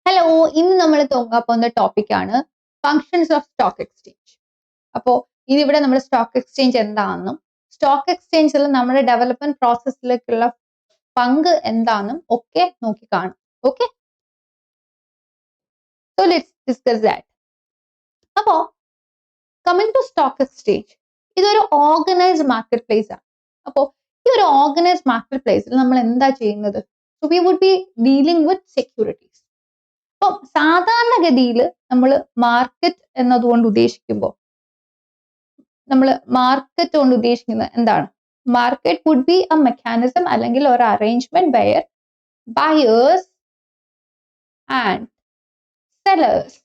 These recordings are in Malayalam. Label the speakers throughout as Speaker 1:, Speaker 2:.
Speaker 1: ഹലോ, ഇന്ന് നമ്മൾ നോക്കാൻ പോകുന്ന ടോപ്പിക്കാണ് ഫങ്ഷൻസ് ഓഫ് സ്റ്റോക്ക് എക്സ്ചേഞ്ച്. അപ്പോൾ ഇതിവിടെ നമ്മൾ സ്റ്റോക്ക് എക്സ്ചേഞ്ച് എന്താണെന്നും സ്റ്റോക്ക് എക്സ്ചേഞ്ചിൽ നമ്മുടെ ഡെവലപ്മെന്റ് പ്രോസസ്സിലേക്കുള്ള പങ്ക് എന്താണെന്നും ഒക്കെ നോക്കി കാണും. Okay, so let's discuss that. അപ്പോൾ കമ്മിങ് ടു സ്റ്റോക്ക് എക്സ്ചേഞ്ച്, ഇതൊരു ഓർഗനൈസ്ഡ് മാർക്കറ്റ് പ്ലേസ് ആണ്. അപ്പോൾ ഈ ഒരു ഓർഗനൈസ്ഡ് മാർക്കറ്റ് പ്ലേസിൽ നമ്മൾ എന്താ ചെയ്യുന്നത്? So we would be dealing with securities. അപ്പം സാധാരണഗതിയിൽ നമ്മൾ മാർക്കറ്റ് എന്നതുകൊണ്ട് ഉദ്ദേശിക്കുമ്പോൾ എന്താണ്? Market would be a mechanism അല്ലെങ്കിൽ ഒരു arrangement where buyers and sellers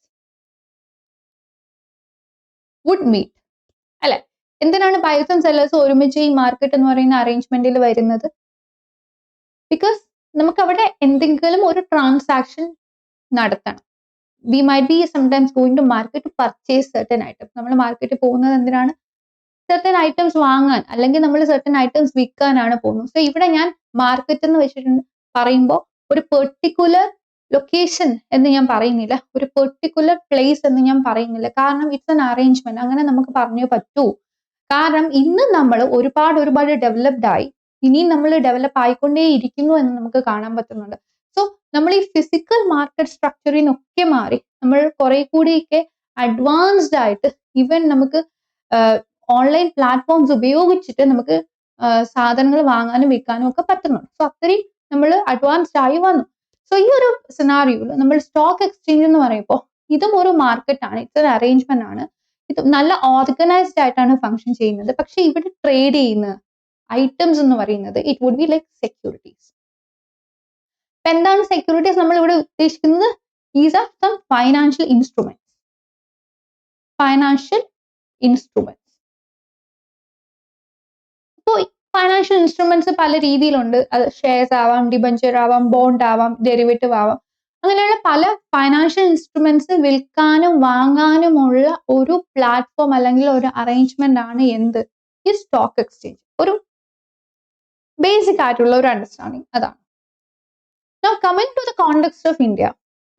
Speaker 1: would meet. അല്ലെ, എന്തിനാണ് ബയേഴ്സും സെല്ലേഴ്സും ഒരുമിച്ച് ഈ മാർക്കറ്റ് എന്ന് പറയുന്ന അറേഞ്ച്മെന്റിൽ വരുന്നത്? ബിക്കോസ് നമുക്ക് അവിടെ എന്തെങ്കിലും ഒരു ട്രാൻസാക്ഷൻ നടത്തണം. We might be sometimes going to market to purchase certain items. നമ്മൾ മാർക്കറ്റിൽ പോകുന്നത് എന്തിനാണ്? സർട്ടൻ ഐറ്റംസ് വാങ്ങാൻ, അല്ലെങ്കിൽ നമ്മൾ സർട്ടൻ ഐറ്റംസ് വിൽക്കാനാണ് പോകുന്നത്. സോ ഇവിടെ ഞാൻ മാർക്കറ്റ് എന്ന് വെച്ചിട്ട് പറയുമ്പോൾ ഒരു പെർട്ടിക്കുലർ ലൊക്കേഷൻ എന്ന് ഞാൻ പറയുന്നില്ല, ഒരു പെർട്ടിക്കുലർ പ്ലേസ് എന്ന് ഞാൻ പറയുന്നില്ല. കാരണം ഇറ്റ്സ് എൻ അറേഞ്ച്മെന്റ്, അങ്ങനെ നമുക്ക് പറഞ്ഞേ പറ്റൂ. കാരണം ഇന്ന് നമ്മൾ ഒരുപാട് ഡെവലപ്ഡ് ആയി, ഇനിയും നമ്മൾ ഡെവലപ്പ് ആയിക്കൊണ്ടേ ഇരിക്കുന്നു എന്ന് നമുക്ക് കാണാൻ പറ്റുന്നുണ്ട്. സോ നമ്മൾ ഈ ഫിസിക്കൽ മാർക്കറ്റ് സ്ട്രക്ചറിൽ നിന്നൊക്കെ മാറി നമ്മൾ കുറെ കൂടിയൊക്കെ അഡ്വാൻസ്ഡ് ആയിട്ട് ഈവൻ നമുക്ക് ഓൺലൈൻ പ്ലാറ്റ്ഫോംസ് ഉപയോഗിച്ചിട്ട് നമുക്ക് സാധനങ്ങൾ വാങ്ങാനും വിൽക്കാനും ഒക്കെ പറ്റുന്നുണ്ട്. സോ അത്രയും നമ്മൾ അഡ്വാൻസ്ഡ് ആയി വന്നു. സോ ഈ ഒരു സിനാറിയോയിൽ നമ്മൾ സ്റ്റോക്ക് എക്സ്ചേഞ്ച് എന്ന് പറയുമ്പോൾ ഇതും ഒരു മാർക്കറ്റ് ആണ്, ഇറ്റ്സ് ഒരു അറേഞ്ച്മെന്റ് ആണ്. ഇത് നല്ല ഓർഗനൈസ്ഡ് ആയിട്ടാണ് ഫങ്ഷൻ ചെയ്യുന്നത്. പക്ഷെ ഇവിടെ ട്രേഡ് ചെയ്യുന്ന ഐറ്റംസ് എന്ന് പറയുന്നത് it would be like securities. എന്താണ് സെക്യൂരിറ്റീസ് നമ്മൾ ഇവിടെ ഉദ്ദേശിക്കുന്നത്? These are some financial instruments. അപ്പോൾ ഫൈനാൻഷ്യൽ ഇൻസ്ട്രുമെന്റ്സ് പല രീതിയിലുണ്ട്. അത് ഷെയർസ് ആവാം, ഡിബഞ്ചർ ആവാം, ബോണ്ട് ആവാം, ഡെറിവേറ്റീവ് ആവാം. അങ്ങനെയുള്ള പല ഫൈനാൻഷ്യൽ ഇൻസ്ട്രുമെന്റ്സ് വിൽക്കാനും വാങ്ങാനുമുള്ള ഒരു പ്ലാറ്റ്ഫോം അല്ലെങ്കിൽ ഒരു അറേഞ്ച്മെന്റ് ആണ് എന്ത്? ഈ സ്റ്റോക്ക് എക്സ്ചേഞ്ച്. ഒരു ബേസിക് ആയിട്ടുള്ള ഒരു അണ്ടർസ്റ്റാൻഡിങ് അതാണ്. Now coming to the context of India,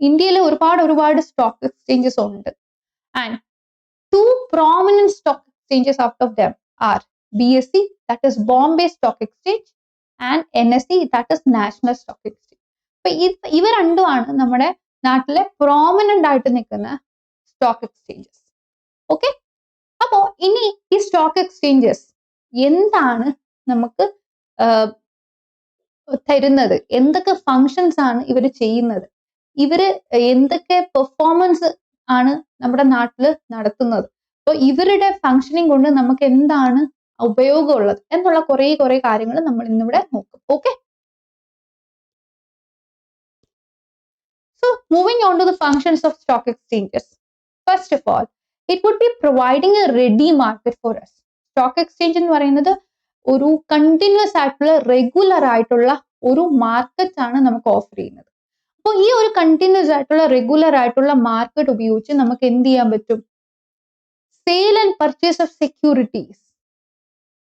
Speaker 1: ഇന്ത്യയിൽ ഒരുപാട് സ്റ്റോക്ക് എക്സ്ചേഞ്ചസ് ഉണ്ട്. And two prominent stock exchanges out of them are BSE, that is Bombay Stock Exchange, and NSE, that is National Stock Exchange. അപ്പൊ ഇവ രണ്ടുമാണ് നമ്മുടെ നാട്ടിലെ പ്രോമിനന്റ് ആയിട്ട് നിൽക്കുന്ന സ്റ്റോക്ക് എക്സ്ചേഞ്ചസ്. ഓക്കെ, അപ്പോ ഇനി ഈ സ്റ്റോക്ക് എക്സ്ചേഞ്ചസ് എന്താണ് നമുക്ക് തരുന്നത്? എന്തൊക്കെ ഫങ്ഷൻസ് ആണ് ഇവർ ചെയ്യുന്നത്? ഇവര് എന്തൊക്കെ പെർഫോമൻസ് ആണ് നമ്മുടെ നാട്ടിൽ നടത്തുന്നത്? അപ്പോൾ ഇവരുടെ ഫങ്ഷനിങ് കൊണ്ട് നമുക്ക് എന്താണ് ഉപയോഗമുള്ളത് എന്നുള്ള കുറെ കാര്യങ്ങൾ നമ്മൾ ഇന്നിവിടെ നോക്കും. Okay, so moving on to the functions of stock exchanges. First of all, it would be providing a ready market for us. Stock exchange എന്ന് പറയുന്നത് ഒരു കണ്ടിന്യൂസ് ആയിട്ടുള്ള റെഗുലർ ആയിട്ടുള്ള ഒരു മാർക്കറ്റ് ആണ് നമുക്ക് ഓഫർ ചെയ്യുന്നത്. അപ്പോൾ ഈ ഒരു കണ്ടിന്യൂസ് ആയിട്ടുള്ള റെഗുലർ ആയിട്ടുള്ള മാർക്കറ്റ് ഉപയോഗിച്ച് നമുക്ക് എന്ത് ചെയ്യാൻ പറ്റും? Sale and purchase of securities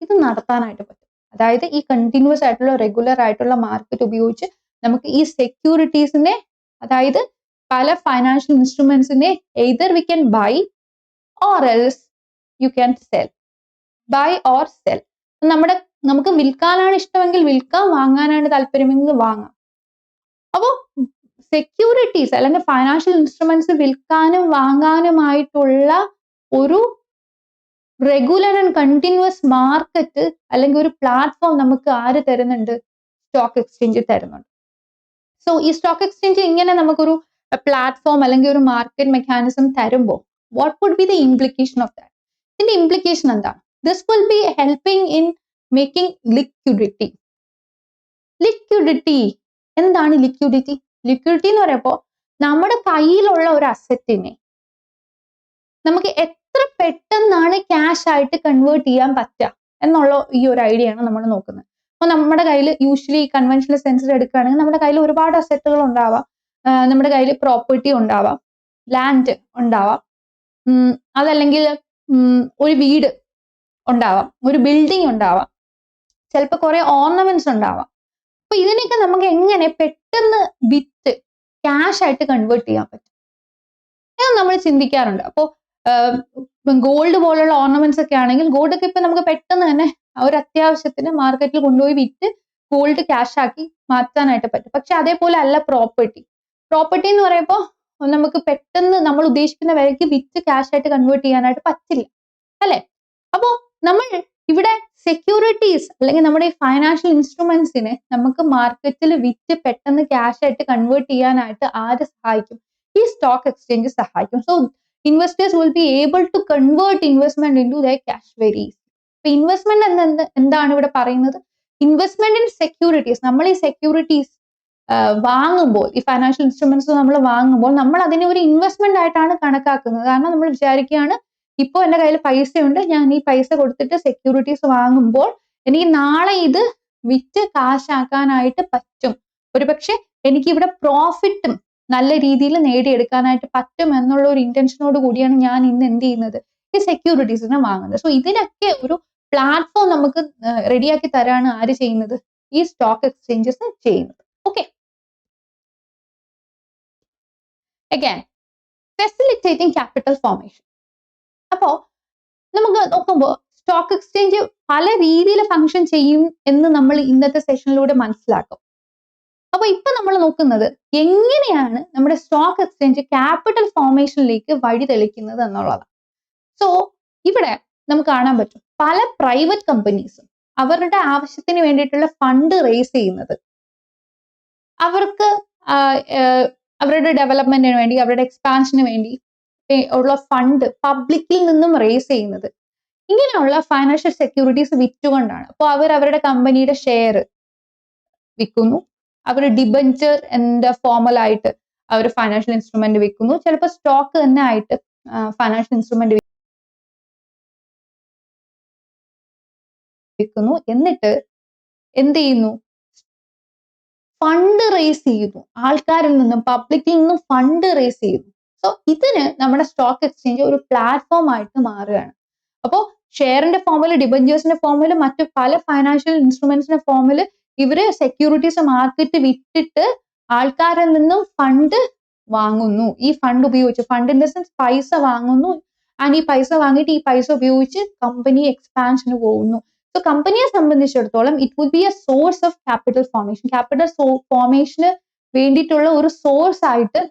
Speaker 1: ഇത് നടത്താനായിട്ട് പറ്റും. അതായത് ഈ കണ്ടിന്യൂസ് ആയിട്ടുള്ള റെഗുലർ ആയിട്ടുള്ള മാർക്കറ്റ് ഉപയോഗിച്ച് നമുക്ക് ഈ സെക്യൂരിറ്റീസിനെ, അതായത് പല ഫൈനാൻഷ്യൽ ഇൻസ്ട്രുമെന്റ്സിനെ either we can buy or else you can sell. Buy or sell. നമുക്ക് വിൽക്കാനാണ് ഇഷ്ടമെങ്കിൽ വിൽക്കാം, വാങ്ങാനാണ് താല്പര്യമെങ്കിൽ വാങ്ങാം. അപ്പോൾ സെക്യൂരിറ്റീസ് അല്ലെങ്കിൽ ഫൈനാൻഷ്യൽ ഇൻസ്ട്രുമെന്റ്സ് വിൽക്കാനും വാങ്ങാനുമായിട്ടുള്ള ഒരു റെഗുലർ ആൻഡ് കണ്ടിന്യൂസ് മാർക്കറ്റ് അല്ലെങ്കിൽ ഒരു പ്ലാറ്റ്ഫോം നമുക്ക് ആര് തരുന്നുണ്ട്? സ്റ്റോക്ക് എക്സ്ചേഞ്ച് തരുന്നുണ്ട്. സോ ഈ സ്റ്റോക്ക് എക്സ്ചേഞ്ച് ഇങ്ങനെ നമുക്കൊരു പ്ലാറ്റ്ഫോം അല്ലെങ്കിൽ ഒരു മാർക്കറ്റ് മെക്കാനിസം തരുമ്പോൾ what would be the implication of that? ഇതിന്റെ ഇംപ്ലിക്കേഷൻ എന്താണ്? This will be helping in making liquidity. എന്താണ് ലിക്വിഡിറ്റി? ലിക്വിഡിറ്റി എന്ന് പറയുമ്പോൾ നമ്മുടെ കയ്യിലുള്ള ഒരു അസറ്റിനെ നമുക്ക് എത്ര പെട്ടെന്നാണ് ക്യാഷ് ആയിട്ട് കൺവേർട്ട് ചെയ്യാൻ പറ്റുക എന്നുള്ള ഈ ഒരു ഐഡിയ ആണ് നമ്മൾ നോക്കുന്നത്. അപ്പോൾ നമ്മുടെ കയ്യിൽ യൂഷ്വലി കൺവെൻഷണൽ സെൻസിൽ എടുക്കുകയാണെങ്കിൽ നമ്മുടെ കയ്യിൽ ഒരുപാട് അസറ്റുകൾ ഉണ്ടാവാം. നമ്മുടെ കയ്യിൽ പ്രോപ്പർട്ടി ഉണ്ടാവാം, ലാൻഡ് ഉണ്ടാവാം, അതല്ലെങ്കിൽ ഒരു വീട് ഉണ്ടാവാം, ഒരു ബിൽഡിംഗ് ഉണ്ടാവാം, ചിലപ്പോൾ കുറെ ഓർണമെന്റ്സ് ഉണ്ടാവാം. അപ്പൊ ഇതിനൊക്കെ നമുക്ക് എങ്ങനെ പെട്ടെന്ന് വിറ്റ് ക്യാഷ് ആയിട്ട് കൺവേർട്ട് ചെയ്യാൻ പറ്റും എന്ന് നമ്മൾ ചിന്തിക്കാറുണ്ട്. അപ്പോൾ ഗോൾഡ് പോലുള്ള ഓർണമെന്റ്സ് ഒക്കെ ആണെങ്കിൽ ഗോൾഡ് ഒക്കെ ഇപ്പൊ നമുക്ക് പെട്ടെന്ന് തന്നെ ഒരു അത്യാവശ്യത്തിന് മാർക്കറ്റിൽ കൊണ്ടുപോയി വിറ്റ് ഗോൾഡ് ക്യാഷ് ആക്കി മാറ്റാനായിട്ട് പറ്റും. പക്ഷെ അതേപോലെ അല്ല പ്രോപ്പർട്ടി. പ്രോപ്പർട്ടി എന്ന് പറയുമ്പോൾ നമുക്ക് പെട്ടെന്ന് നമ്മൾ ഉദ്ദേശിക്കുന്ന വിലയ്ക്ക് വിറ്റ് ക്യാഷ് ആയിട്ട് കൺവേർട്ട് ചെയ്യാനായിട്ട് പറ്റില്ല, അല്ലെ? അപ്പോ നമ്മൾ ഇവിടെ സെക്യൂരിറ്റീസ് അല്ലെങ്കിൽ നമ്മുടെ ഈ ഫൈനാൻഷ്യൽ ഇൻസ്ട്രുമെന്റ്സിനെ നമുക്ക് മാർക്കറ്റിൽ വിറ്റ് പെട്ടെന്ന് ക്യാഷ് ആയിട്ട് കൺവേർട്ട് ചെയ്യാനായിട്ട് ആര് സഹായിക്കും? ഈ സ്റ്റോക്ക് എക്സ്ചേഞ്ച് സഹായിക്കും. So investors will be able to convert investment into the cash very easy. അപ്പൊ ഇൻവെസ്റ്റ്മെന്റ് എന്താണ് ഇവിടെ പറയുന്നത്? Investment in securities. നമ്മൾ ഈ സെക്യൂരിറ്റീസ് വാങ്ങുമ്പോൾ, ഈ ഫൈനാൻഷ്യൽ ഇൻസ്ട്രുമെന്റ്സ് നമ്മൾ വാങ്ങുമ്പോൾ നമ്മൾ അതിനെ ഒരു ഇൻവെസ്റ്റ്മെന്റ് ആയിട്ടാണ് കണക്കാക്കുന്നത്. കാരണം നമ്മൾ വിചാരിക്കുകയാണ് ഇപ്പൊ എന്റെ കയ്യിൽ പൈസയുണ്ട്, ഞാൻ ഈ പൈസ കൊടുത്തിട്ട് സെക്യൂരിറ്റീസ് വാങ്ങുമ്പോൾ എനിക്ക് നാളെ ഇത് വിറ്റ് കാശാക്കാനായിട്ട് പറ്റും, ഒരുപക്ഷെ എനിക്ക് ഇവിടെ പ്രോഫിറ്റും നല്ല രീതിയിൽ നേടിയെടുക്കാനായിട്ട് പറ്റും എന്നുള്ള ഒരു ഇന്റൻഷനോട് കൂടിയാണ് ഞാൻ ഇന്ന് എന്ത് ചെയ്യുന്നത്, ഈ സെക്യൂരിറ്റീസിനെ വാങ്ങുന്നത്. സോ ഇതിനൊക്കെ ഒരു പ്ലാറ്റ്ഫോം നമുക്ക് റെഡിയാക്കി തരാണ് ആര് ചെയ്യുന്നത്? ഈ സ്റ്റോക്ക് എക്സ്ചേഞ്ചസ് ചെയ്യുന്നത്. Okay, again facilitating capital formation. അപ്പോ നമുക്ക് നോക്കുമ്പോൾ സ്റ്റോക്ക് എക്സ്ചേഞ്ച് പല രീതിയിൽ ഫങ്ഷൻ ചെയ്യും എന്ന് നമ്മൾ ഇന്നത്തെ സെഷനിലൂടെ മനസ്സിലാക്കും. അപ്പൊ ഇപ്പൊ നമ്മൾ നോക്കുന്നത് എങ്ങനെയാണ് നമ്മുടെ സ്റ്റോക്ക് എക്സ്ചേഞ്ച് ക്യാപിറ്റൽ ഫോർമേഷനിലേക്ക് വഴി തെളിക്കുന്നത് എന്നുള്ളതാണ്. സോ ഇവിടെ നമുക്ക് കാണാൻ പറ്റും പല പ്രൈവറ്റ് കമ്പനീസും അവരുടെ ആവശ്യത്തിന് വേണ്ടിയിട്ടുള്ള ഫണ്ട് റേസ് ചെയ്യുന്നത്, അവർക്ക് അവരുടെ ഡെവലപ്മെന്റിന് വേണ്ടി, അവരുടെ എക്സ്പാൻഷന് വേണ്ടി ഉള്ള ഫണ്ട് പബ്ലിക്കിൽ നിന്നും റേസ് ചെയ്യുന്നത് ഇങ്ങനെയുള്ള ഫൈനാൻഷ്യൽ സെക്യൂരിറ്റീസ് വിറ്റുകൊണ്ടാണ്. അപ്പോൾ അവർ അവരുടെ കമ്പനിയുടെ ഷെയർ വിൽക്കുന്നു, അവർ ഡിബഞ്ചർ എന്ന ഫോമലായിട്ട് അവർ ഫൈനാൻഷ്യൽ ഇൻസ്ട്രുമെന്റ് വിൽക്കുന്നു, ചിലപ്പോൾ സ്റ്റോക്ക് തന്നെ ആയിട്ട് ഫൈനാൻഷ്യൽ ഇൻസ്ട്രുമെന്റ് വിൽക്കുന്നു. എന്നിട്ട് എന്ത് ചെയ്യുന്നു? ഫണ്ട് റേസ് ചെയ്യുന്നു, ആൾക്കാരിൽ നിന്നും പബ്ലിക്കിൽ നിന്നും ഫണ്ട് റേസ് ചെയ്യുന്നു. സോ ഇതിന് നമ്മുടെ സ്റ്റോക്ക് എക്സ്ചേഞ്ച് ഒരു പ്ലാറ്റ്ഫോം ആയിട്ട് മാറുകയാണ്. അപ്പോൾ ഷെയറിന്റെ ഫോമിൽ, ഡിബഞ്ചേഴ്സിന്റെ ഫോമിൽ, മറ്റു പല ഫൈനാൻഷ്യൽ ഇൻസ്ട്രുമെന്റ്സിന്റെ ഫോമിൽ ഇവര് സെക്യൂരിറ്റീസ് മാർക്കറ്റ് വിറ്റിട്ട് ആൾക്കാരിൽ നിന്നും ഫണ്ട് വാങ്ങുന്നു. ഈ ഫണ്ട് ഉപയോഗിച്ച്, ഫണ്ട് ഇൻ ദ സെൻസ് പൈസ വാങ്ങുന്നു, ആൻഡ് ഈ പൈസ വാങ്ങിയിട്ട് ഈ പൈസ ഉപയോഗിച്ച് കമ്പനി എക്സ്പാൻഷന് പോകുന്നു. സോ കമ്പനിയെ സംബന്ധിച്ചിടത്തോളം it would be a source of capital formation. Capital ഫോർമേഷന് വേണ്ടിയിട്ടുള്ള ഒരു സോഴ്സ് ആയിട്ട്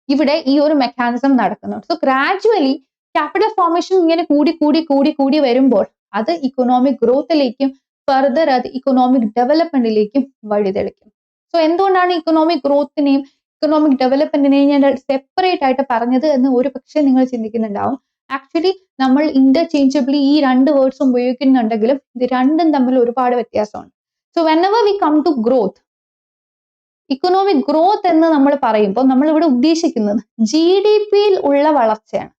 Speaker 1: ഇവിടെ ഈ ഒരു മെക്കാനിസം നടക്കുന്നുണ്ട്. സോ ഗ്രാജുവലി ക്യാപിറ്റൽ ഫോർമേഷൻ ഇങ്ങനെ കൂടി കൂടി കൂടി കൂടി വരുമ്പോൾ അത് ഇക്കണോമിക് ഗ്രോത്തിലേക്കും ഫർദർ അത് ഇക്കണോമിക് ഡെവലപ്മെന്റിലേക്കും വഴിതെളിക്കും. സോ എന്തുകൊണ്ടാണ് ഇക്കണോമിക് ഗ്രോത്തിനെയും ഇക്കണോമിക് ഡെവലപ്മെന്റിനെയും ഞാൻ സെപ്പറേറ്റ് ആയിട്ട് പറഞ്ഞത് എന്ന് ഒരു പക്ഷേ നിങ്ങൾ ചിന്തിക്കുന്നുണ്ടാവും. ആക്ച്വലി നമ്മൾ ഇന്റർചേഞ്ചബിളി ഈ രണ്ട് വേർഡ്സ് ഉപയോഗിക്കുന്നുണ്ടെങ്കിലും ഇത് രണ്ടും തമ്മിൽ ഒരുപാട് വ്യത്യാസമുണ്ട്. So whenever we come to growth, economic growth എന്ന് നമ്മൾ പറയുമ്പോൾ നമ്മൾ ഇവിടെ ഉദ്ദേശിക്കുന്നത് GDP യിൽ ഉള്ള വളർച്ചയാണ്.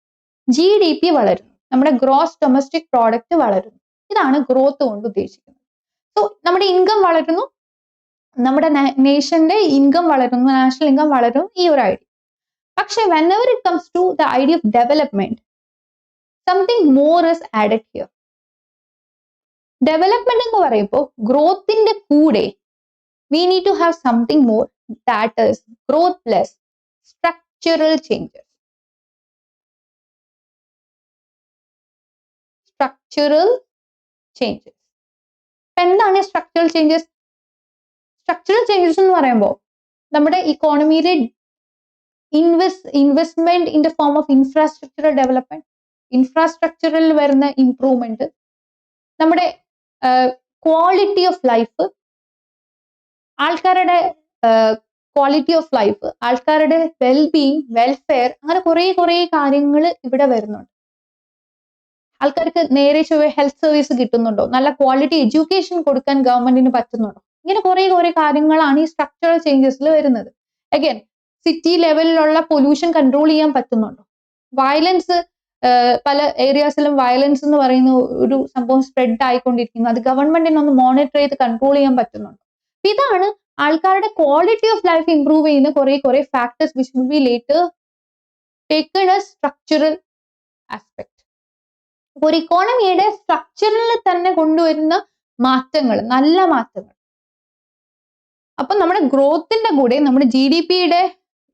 Speaker 1: GDP വളരുന്നു, നമ്മുടെ ഗ്രോസ് ഡൊമസ്റ്റിക് പ്രോഡക്റ്റ് വളരുന്നു, ഇതാണ് ഗ്രോത്ത് കൊണ്ട് ഉദ്ദേശിക്കുന്നത്. സോ നമ്മുടെ ഇൻകം വളരുന്നു, നമ്മുടെ നേഷന്റെ ഇൻകം വളരുന്നു, നാഷണൽ ഇൻകം വളരുന്നു, ഈ ഒരു ഐഡിയ. പക്ഷെ whenever it comes to the idea of development, something more is added here. Development എന്ന് പറയുമ്പോൾ ഗ്രോത്തിന്റെ കൂടെ we need to have something more, that is growth plus structural changes. Structural changes. എന്താണ് സ്ട്രക്ചറൽ ചേഞ്ചസ്? സ്ട്രക്ചറൽ ചേഞ്ചസ് എന്ന് പറയുമ്പോൾ നമ്മുടെ ഇക്കോണമിയിലെ investment in the form of infrastructural development, ഇൻഫ്രാസ്ട്രക്ചറിൽ വരുന്ന ഇംപ്രൂവ്മെന്റ്, നമ്മുടെ ക്വാളിറ്റി ഓഫ് ലൈഫ്, ആൾക്കാരുടെ ക്വാളിറ്റി ഓഫ് ലൈഫ്, ആൾക്കാരുടെ വെൽബീയിങ്, വെൽഫെയർ, അങ്ങനെ കുറെ കാര്യങ്ങൾ ഇവിടെ വരുന്നുണ്ട്. ആൾക്കാർക്ക് നേരെ ചൊവ്വേ ഹെൽത്ത് സർവീസ് കിട്ടുന്നുണ്ടോ, നല്ല ക്വാളിറ്റി എഡ്യൂക്കേഷൻ കൊടുക്കാൻ ഗവൺമെന്റിന് പറ്റുന്നുണ്ടോ, ഇങ്ങനെ കുറെ കാര്യങ്ങളാണ് ഈ സ്ട്രക്ചറൽ ചേഞ്ചസിൽ വരുന്നത്. അഗൈൻ സിറ്റി ലെവലിലുള്ള പൊല്യൂഷൻ കൺട്രോൾ ചെയ്യാൻ പറ്റുന്നുണ്ടോ, വയലൻസ് പല ഏരിയാസിലും വയലൻസ് എന്ന് പറയുന്ന ഒരു സംഭവം സ്പ്രെഡ് ആയിക്കൊണ്ടിരിക്കുന്നു, അത് ഗവൺമെന്റിന് ഒന്ന് മോണിറ്റർ ചെയ്ത് കൺട്രോൾ ചെയ്യാൻ പറ്റുന്നുണ്ടോ. ഇതാണ് ആൾക്കാരുടെ ക്വാളിറ്റി ഓഫ് ലൈഫ് ഇംപ്രൂവ് ചെയ്യുന്ന കുറെ factors which will be later taken S structural aspect. ഒരു ഇക്കോണമിയുടെ സ്ട്രക്ചറിൽ തന്നെ കൊണ്ടുവരുന്ന മാറ്റങ്ങൾ, നല്ല മാറ്റങ്ങൾ, അപ്പൊ നമ്മുടെ ഗ്രോത്തിന്റെ കൂടെ നമ്മുടെ GDP-യുടെ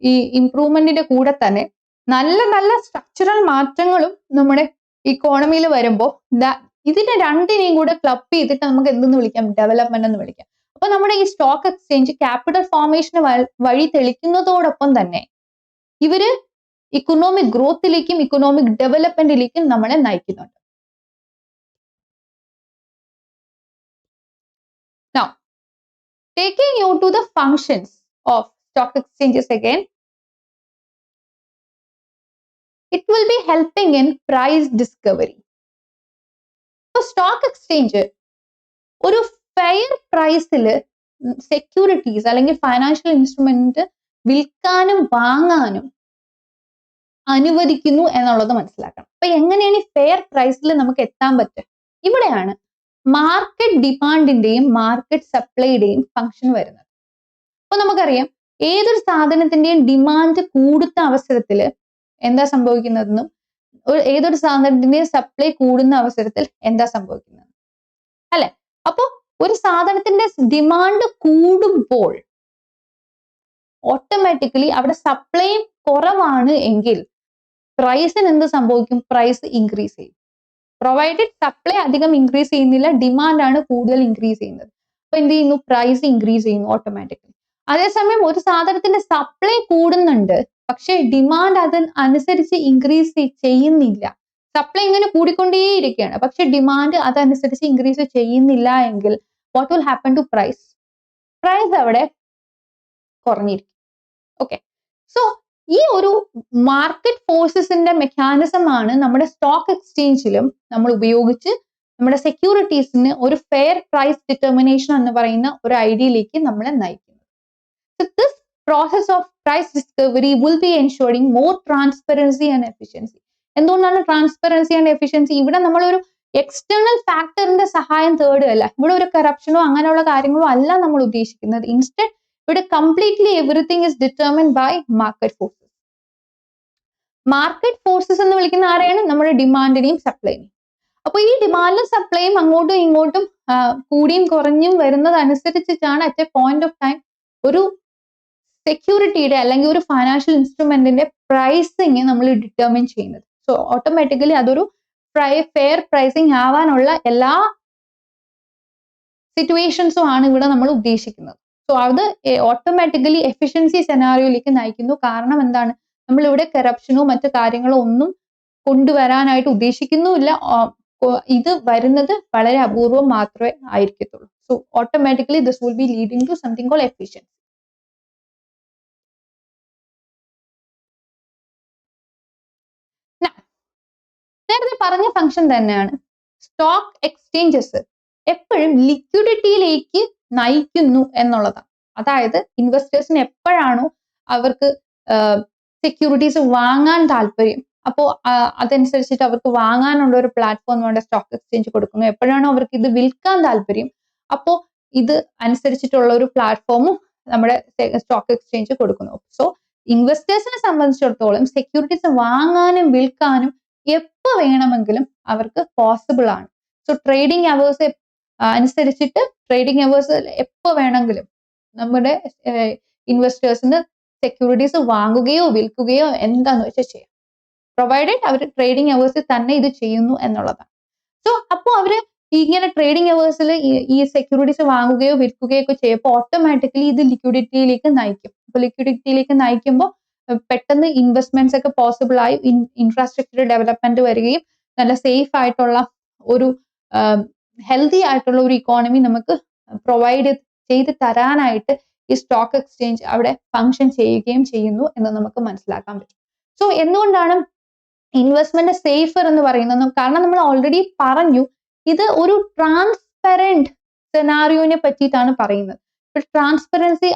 Speaker 1: ഈ ഇംപ്രൂവ്മെന്റിന്റെ കൂടെ തന്നെ നല്ല നല്ല സ്ട്രക്ചറൽ മാറ്റങ്ങളും നമ്മുടെ ഇക്കോണമിയിൽ വരുമ്പോൾ ഇതിനെ രണ്ടിനെയും കൂടെ ക്ലബ് ചെയ്തിട്ട് നമുക്ക് എന്തെന്ന് വിളിക്കാം, ഡെവലപ്മെന്റ് എന്ന് വിളിക്കാം. അപ്പൊ നമ്മുടെ ഈ സ്റ്റോക്ക് എക്സ്ചേഞ്ച് ക്യാപിറ്റൽ ഫോർമേഷന് വഴി തെളിക്കുന്നതോടൊപ്പം തന്നെ ഇവര് ഇക്കണോമിക് ഗ്രോത്തിലേക്കും ഇക്കണോമിക് ഡെവലപ്മെന്റിലേക്കും നമ്മളെ നയിക്കുന്നുണ്ട്. Now, taking you to the functions of stock exchanges again, it will be helping in price discovery. So, stock exchange ഒരു ഫെയർ പ്രൈസിൽ സെക്യൂരിറ്റീസ് അല്ലെങ്കിൽ ഫൈനാൻഷ്യൽ ഇൻസ്ട്രുമെന്റ് വിൽക്കാനും വാങ്ങാനും അനുവദിക്കുന്നു എന്നുള്ളത് മനസ്സിലാക്കണം. അപ്പൊ എങ്ങനെയാണ് ഈ ഫെയർ പ്രൈസിൽ നമുക്ക് എത്താൻ പറ്റുക? ഇവിടെയാണ് മാർക്കറ്റ് ഡിമാൻഡിന്റെയും മാർക്കറ്റ് സപ്ലൈയുടെയും ഫംഗ്ഷൻ വരുന്നത്. അപ്പൊ നമുക്കറിയാം ഏതൊരു സാധനത്തിന്റെയും ഡിമാൻഡ് കൂടുന്ന അവസരത്തിൽ എന്താ സംഭവിക്കുന്നതെന്നും ഏതൊരു സാധനത്തിന്റെയും സപ്ലൈ കൂടുന്ന അവസരത്തിൽ എന്താ സംഭവിക്കുന്നത് അല്ലെ? അപ്പൊ ഒരു സാധനത്തിന്റെ ഡിമാൻഡ് കൂടുമ്പോൾ ഓട്ടോമാറ്റിക്കലി അവിടെ സപ്ലൈ കുറവാണ് എങ്കിൽ പ്രൈസിന് എന്ത് സംഭവിക്കും? പ്രൈസ് ഇൻക്രീസ് ചെയ്യും. പ്രൊവൈഡഡ് സപ്ലൈ അധികം ഇൻക്രീസ് ചെയ്യുന്നില്ല, ഡിമാൻഡ് ആണ് കൂടുതൽ ഇൻക്രീസ് ചെയ്യുന്നത്. അപ്പൊ എന്ത് ചെയ്യുന്നു? പ്രൈസ് ഇൻക്രീസ് ചെയ്യുന്നു ഓട്ടോമാറ്റിക്കലി. അതേസമയം ഒരു സാധനത്തിന്റെ സപ്ലൈ കൂടുന്നുണ്ട്, പക്ഷെ ഡിമാൻഡ് അതനുസരിച്ച് ഇൻക്രീസ് ചെയ്യുന്നില്ല. സപ്ലൈ ഇങ്ങനെ കൂടിക്കൊണ്ടേയിരിക്കുകയാണ്, പക്ഷെ ഡിമാൻഡ് അതനുസരിച്ച് ഇൻക്രീസ് ചെയ്യുന്നില്ല എങ്കിൽ what will happen to price? Price അവിടെ കുറഞ്ഞിരിക്കും. ഓക്കെ, സോ ഈ ഒരു മാർക്കറ്റ് ഫോഴ്സസിന്റെ മെക്കാനിസം ആണ് നമ്മുടെ സ്റ്റോക്ക് എക്സ്ചേഞ്ചിലും നമ്മൾ ഉപയോഗിച്ച് നമ്മുടെ സെക്യൂരിറ്റീസിന് ഒരു ഫെയർ പ്രൈസ് ഡിറ്റർമിനേഷൻ എന്ന് പറയുന്ന ഒരു ഐഡിയയിലേക്ക് നമ്മളെ നയിക്കുന്നത്. So this process of price discovery will be ensuring more transparency and efficiency. എന്തുകൊണ്ടാണ് ട്രാൻസ്പെറൻസി ആൻഡ് എഫിഷ്യൻസി? ഇവിടെ നമ്മളൊരു എക്സ്റ്റേണൽ ഫാക്ടറിന്റെ സഹായം തേടുകയല്ല, ഇവിടെ ഒരു കറപ്ഷനോ അങ്ങനെയുള്ള കാര്യങ്ങളോ അല്ല നമ്മൾ ഉദ്ദേശിക്കുന്നത്. ഇൻസ്റ്റെഡ് ഇവിടെ completely everything is determined by market forces. Market forces എന്ന് വിളിക്കുന്ന ആരെയാണ്? നമ്മുടെ ഡിമാൻഡിനെയും സപ്ലൈനെയും. അപ്പൊ ഈ ഡിമാൻഡും സപ്ലൈയും അങ്ങോട്ടും ഇങ്ങോട്ടും കൂടിയും കുറഞ്ഞും വരുന്നതനുസരിച്ചിട്ടാണ് at a point of time ഒരു സെക്യൂരിറ്റിയുടെ അല്ലെങ്കിൽ ഒരു ഫൈനാൻഷ്യൽ ഇൻസ്ട്രുമെന്റിന്റെ പ്രൈസിങ് നമ്മൾ ഡിറ്റർമിൻ ചെയ്യുന്നത്. സോ ഓട്ടോമാറ്റിക്കലി അതൊരു ഫെയർ പ്രൈസിങ് ആവാനുള്ള എല്ലാ സിറ്റുവേഷൻസും ആണ് ഇവിടെ നമ്മൾ ഉദ്ദേശിക്കുന്നത്. സോ അത് ഓട്ടോമാറ്റിക്കലി എഫിഷ്യൻസി സെനാറിയോയിലേക്ക് നയിക്കുന്നു. കാരണം എന്താണ്? നമ്മളിവിടെ കറപ്ഷനോ മറ്റു കാര്യങ്ങളോ ഒന്നും കൊണ്ടുവരാനായിട്ട് ഉദ്ദേശിക്കുന്നുമില്ല. ഇത് വരുന്നത് വളരെ അപൂർവം മാത്രമേ ആയിരിക്കത്തുള്ളൂ. So automatically this will be leading to something called efficiency. നേരത്തെ പറഞ്ഞ ഫംഗ്ഷൻ തന്നെയാണ് സ്റ്റോക്ക് എക്സ്ചേഞ്ചസ് എപ്പോഴും ലിക്വിഡിറ്റിയിലേക്ക് നയിക്കുന്നു എന്നുള്ളതാണ്. അതായത് ഇൻവെസ്റ്റേഴ്സിന് എപ്പോഴാണോ അവർക്ക് സെക്യൂരിറ്റീസ് വാങ്ങാൻ താല്പര്യം, അപ്പോൾ അതനുസരിച്ചിട്ട് അവർക്ക് വാങ്ങാനുള്ള ഒരു പ്ലാറ്റ്ഫോം വേണ്ട സ്റ്റോക്ക് എക്സ്ചേഞ്ച് കൊടുക്കുന്നു. എപ്പോഴാണോ അവർക്ക് ഇത് വിൽക്കാൻ താല്പര്യം, അപ്പോൾ ഇത് അനുസരിച്ചിട്ടുള്ള ഒരു പ്ലാറ്റ്ഫോമും നമ്മുടെ സ്റ്റോക്ക് എക്സ്ചേഞ്ച് കൊടുക്കുന്നു. സോ ഇൻവെസ്റ്റേഴ്സിനെ സംബന്ധിച്ചിടത്തോളം സെക്യൂരിറ്റീസ് വാങ്ങാനും വിൽക്കാനും എപ്പോ വേണമെങ്കിലും അവർക്ക് പോസിബിൾ ആണ്. സോ ട്രേഡിംഗ് അവേഴ്സ് അനുസരിച്ചിട്ട് ട്രേഡിംഗ് അവേഴ്സ് എപ്പോ വേണമെങ്കിലും നമ്മുടെ ഇൻവെസ്റ്റേഴ്സിന് സെക്യൂരിറ്റീസ് വാങ്ങുകയോ വിൽക്കുകയോ എന്താന്ന് വെച്ചാൽ ചെയ്യാം, പ്രൊവൈഡഡ് അവർ ട്രേഡിംഗ് അവേഴ്സിൽ തന്നെ ഇത് ചെയ്യുന്നു എന്നുള്ളതാണ്. സോ അപ്പോൾ അവര് ഇങ്ങനെ ട്രേഡിംഗ് അവേഴ്സിൽ ഈ സെക്യൂരിറ്റീസ് വാങ്ങുകയോ വിൽക്കുകയോ ഒക്കെ ചെയ്യുമ്പോൾ ഓട്ടോമാറ്റിക്കലി ഇത് ലിക്വിഡിറ്റിയിലേക്ക് നയിക്കും. അപ്പൊ ലിക്വിഡിറ്റിയിലേക്ക് നയിക്കുമ്പോൾ പെട്ടെന്ന് ഇൻവെസ്റ്റ്മെന്റ്സ് ഒക്കെ പോസിബിൾ ആയി ഇൻഫ്രാസ്ട്രക്ചർ ഡെവലപ്മെന്റ് വരികയും നല്ല സേഫ് ആയിട്ടുള്ള ഒരു ഹെൽത്തി ആയിട്ടുള്ള ഒരു ഇക്കോണമി നമുക്ക് പ്രൊവൈഡ് ചെയ്ത് തരാനായിട്ട് ഈ സ്റ്റോക്ക് എക്സ്ചേഞ്ച് അവിടെ ഫങ്ഷൻ ചെയ്യുകയും ചെയ്യുന്നു എന്ന് നമുക്ക് മനസ്സിലാക്കാൻ പറ്റും. സോ എന്തുകൊണ്ടാണ് ഇൻവെസ്റ്റ്മെന്റ് സേഫർ എന്ന് പറയുന്നത്? കാരണം നമ്മൾ ഓൾറെഡി പറഞ്ഞു ഇത് ഒരു ട്രാൻസ്പെറന്റ് സെനാറിയോനെ പറ്റിയിട്ടാണ് പറയുന്നത്. ട്രാൻസ്പെറൻസി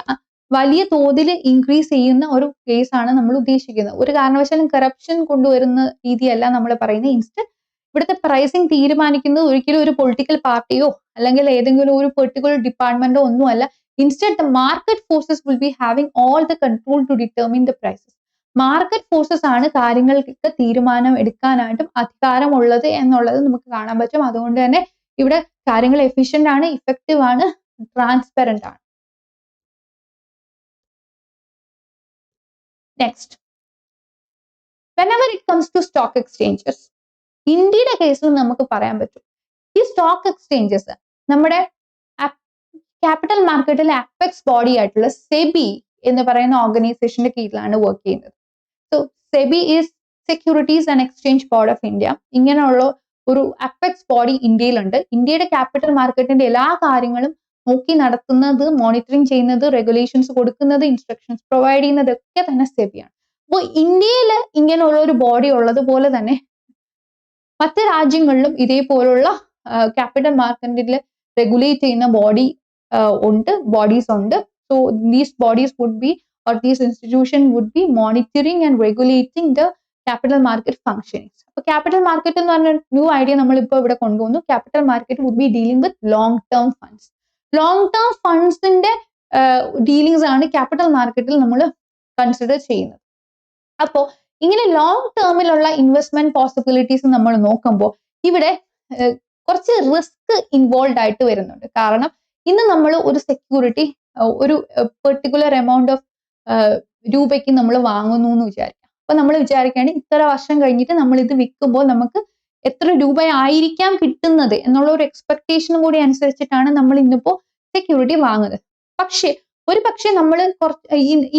Speaker 1: വലിയ തോതിൽ ഇൻക്രീസ് ചെയ്യുന്ന ഒരു കേസാണ് നമ്മൾ ഉദ്ദേശിക്കുന്നത്. ഒരു കാരണവശാലും കറപ്ഷൻ കൊണ്ടുവരുന്ന രീതിയല്ല നമ്മൾ പറയുന്നത്. ഇൻസ്റ്റഡ് ഇവിടുത്തെ പ്രൈസിങ് തീരുമാനിക്കുന്നത് ഒരിക്കലും ഒരു പൊളിറ്റിക്കൽ പാർട്ടിയോ അല്ലെങ്കിൽ ഏതെങ്കിലും ഒരു പെർട്ടിക്കുലർ ഡിപ്പാർട്ട്മെന്റോ ഒന്നുമല്ല. Instead the market forces will be having all the control to determine the prices. Market forces ആണ് കാര്യങ്ങൾക്ക് തീരുമാനം എടുക്കാനായിട്ടും അധികാരമുള്ളത് എന്നുള്ളത് നമുക്ക് കാണാൻ പറ്റും. അതുകൊണ്ട് തന്നെ ഇവിടെ കാര്യങ്ങൾ എഫിഷ്യന്റ് ആണ്, ഇഫക്റ്റീവ് ആണ്, ട്രാൻസ്പെറന്റ് ആണ്. Next, whenever it comes to stock exchanges, ഇന്ത്യയുടെ കേസിൽ നമുക്ക് പറയാൻ പറ്റും ഈ സ്റ്റോക്ക് എക്സ്ചേഞ്ചസ് നമ്മുടെ ക്യാപിറ്റൽ മാർക്കറ്റിലെ അപെക്സ് ബോഡി ആയിട്ടുള്ള സെബി എന്ന് പറയുന്ന ഓർഗനൈസേഷന്റെ കീഴിലാണ് വർക്ക് ചെയ്യുന്നത്. So SEBI is securities and exchange board of India. ഇങ്ങനെയുള്ള ഒരു അപെക്സ് ബോഡി ഇന്ത്യയിലുണ്ട്. ഇന്ത്യയുടെ ക്യാപിറ്റൽ മാർക്കറ്റിന്റെ എല്ലാ കാര്യങ്ങളും നോക്കി നടത്തുന്നത്, മോണിറ്ററിങ് ചെയ്യുന്നത്, റെഗുലേഷൻസ് കൊടുക്കുന്നത്, ഇൻസ്ട്രക്ഷൻസ് പ്രൊവൈഡ് ചെയ്യുന്നത് ഒക്കെ തന്നെ സെബിയാണ്. അപ്പോൾ ഇന്ത്യയിൽ ഇങ്ങനെയുള്ള ഒരു ബോഡി ഉള്ളതുപോലെ തന്നെ മറ്റ് രാജ്യങ്ങളിലും ഇതേപോലുള്ള ക്യാപിറ്റൽ മാർക്കറ്റിൽ റെഗുലേറ്റ് ചെയ്യുന്ന ബോഡീസ് ഉണ്ട്. So these bodies would be or these institution would be monitoring and regulating the capital market functionings. അപ്പോൾ ക്യാപിറ്റൽ മാർക്കറ്റ് എന്ന് പറഞ്ഞ ന്യൂ ഐഡിയ നമ്മളിപ്പോൾ ഇവിടെ കൊണ്ടുവന്നു. Capital market would be dealing with long term funds. Long term ഫണ്ട്സിന്റെ ഡീലിങ്സ് ആണ് ക്യാപിറ്റൽ മാർക്കറ്റിൽ നമ്മൾ കൺസിഡർ ചെയ്യുന്നത്. അപ്പോൾ ഇങ്ങനെ ലോങ് ടേമിലുള്ള ഇൻവെസ്റ്റ്മെന്റ് പോസിബിലിറ്റീസ് നമ്മൾ നോക്കുമ്പോൾ ഇവിടെ കുറച്ച് റിസ്ക് ഇൻവോൾവ് ആയിട്ട് വരുന്നുണ്ട്. കാരണം ഇന്ന് നമ്മൾ ഒരു സെക്യൂരിറ്റി ഒരു പെർട്ടിക്കുലർ എമൗണ്ട് ഓഫ് രൂപയ്ക്ക് നമ്മൾ വാങ്ങുന്നു എന്ന് വിചാരിക്കാം. അപ്പൊ നമ്മൾ വിചാരിക്കുകയാണ് ഇത്ര വർഷം കഴിഞ്ഞിട്ട് നമ്മൾ ഇത് വിൽക്കുമ്പോൾ നമുക്ക് എത്ര രൂപയായിരിക്കാം കിട്ടുന്നത് എന്നുള്ള ഒരു എക്സ്പെക്ടേഷനും കൂടി അനുസരിച്ചിട്ടാണ് നമ്മൾ ഇന്നിപ്പോ സെക്യൂരിറ്റി വാങ്ങുന്നത്. ഒരു പക്ഷേ നമ്മൾ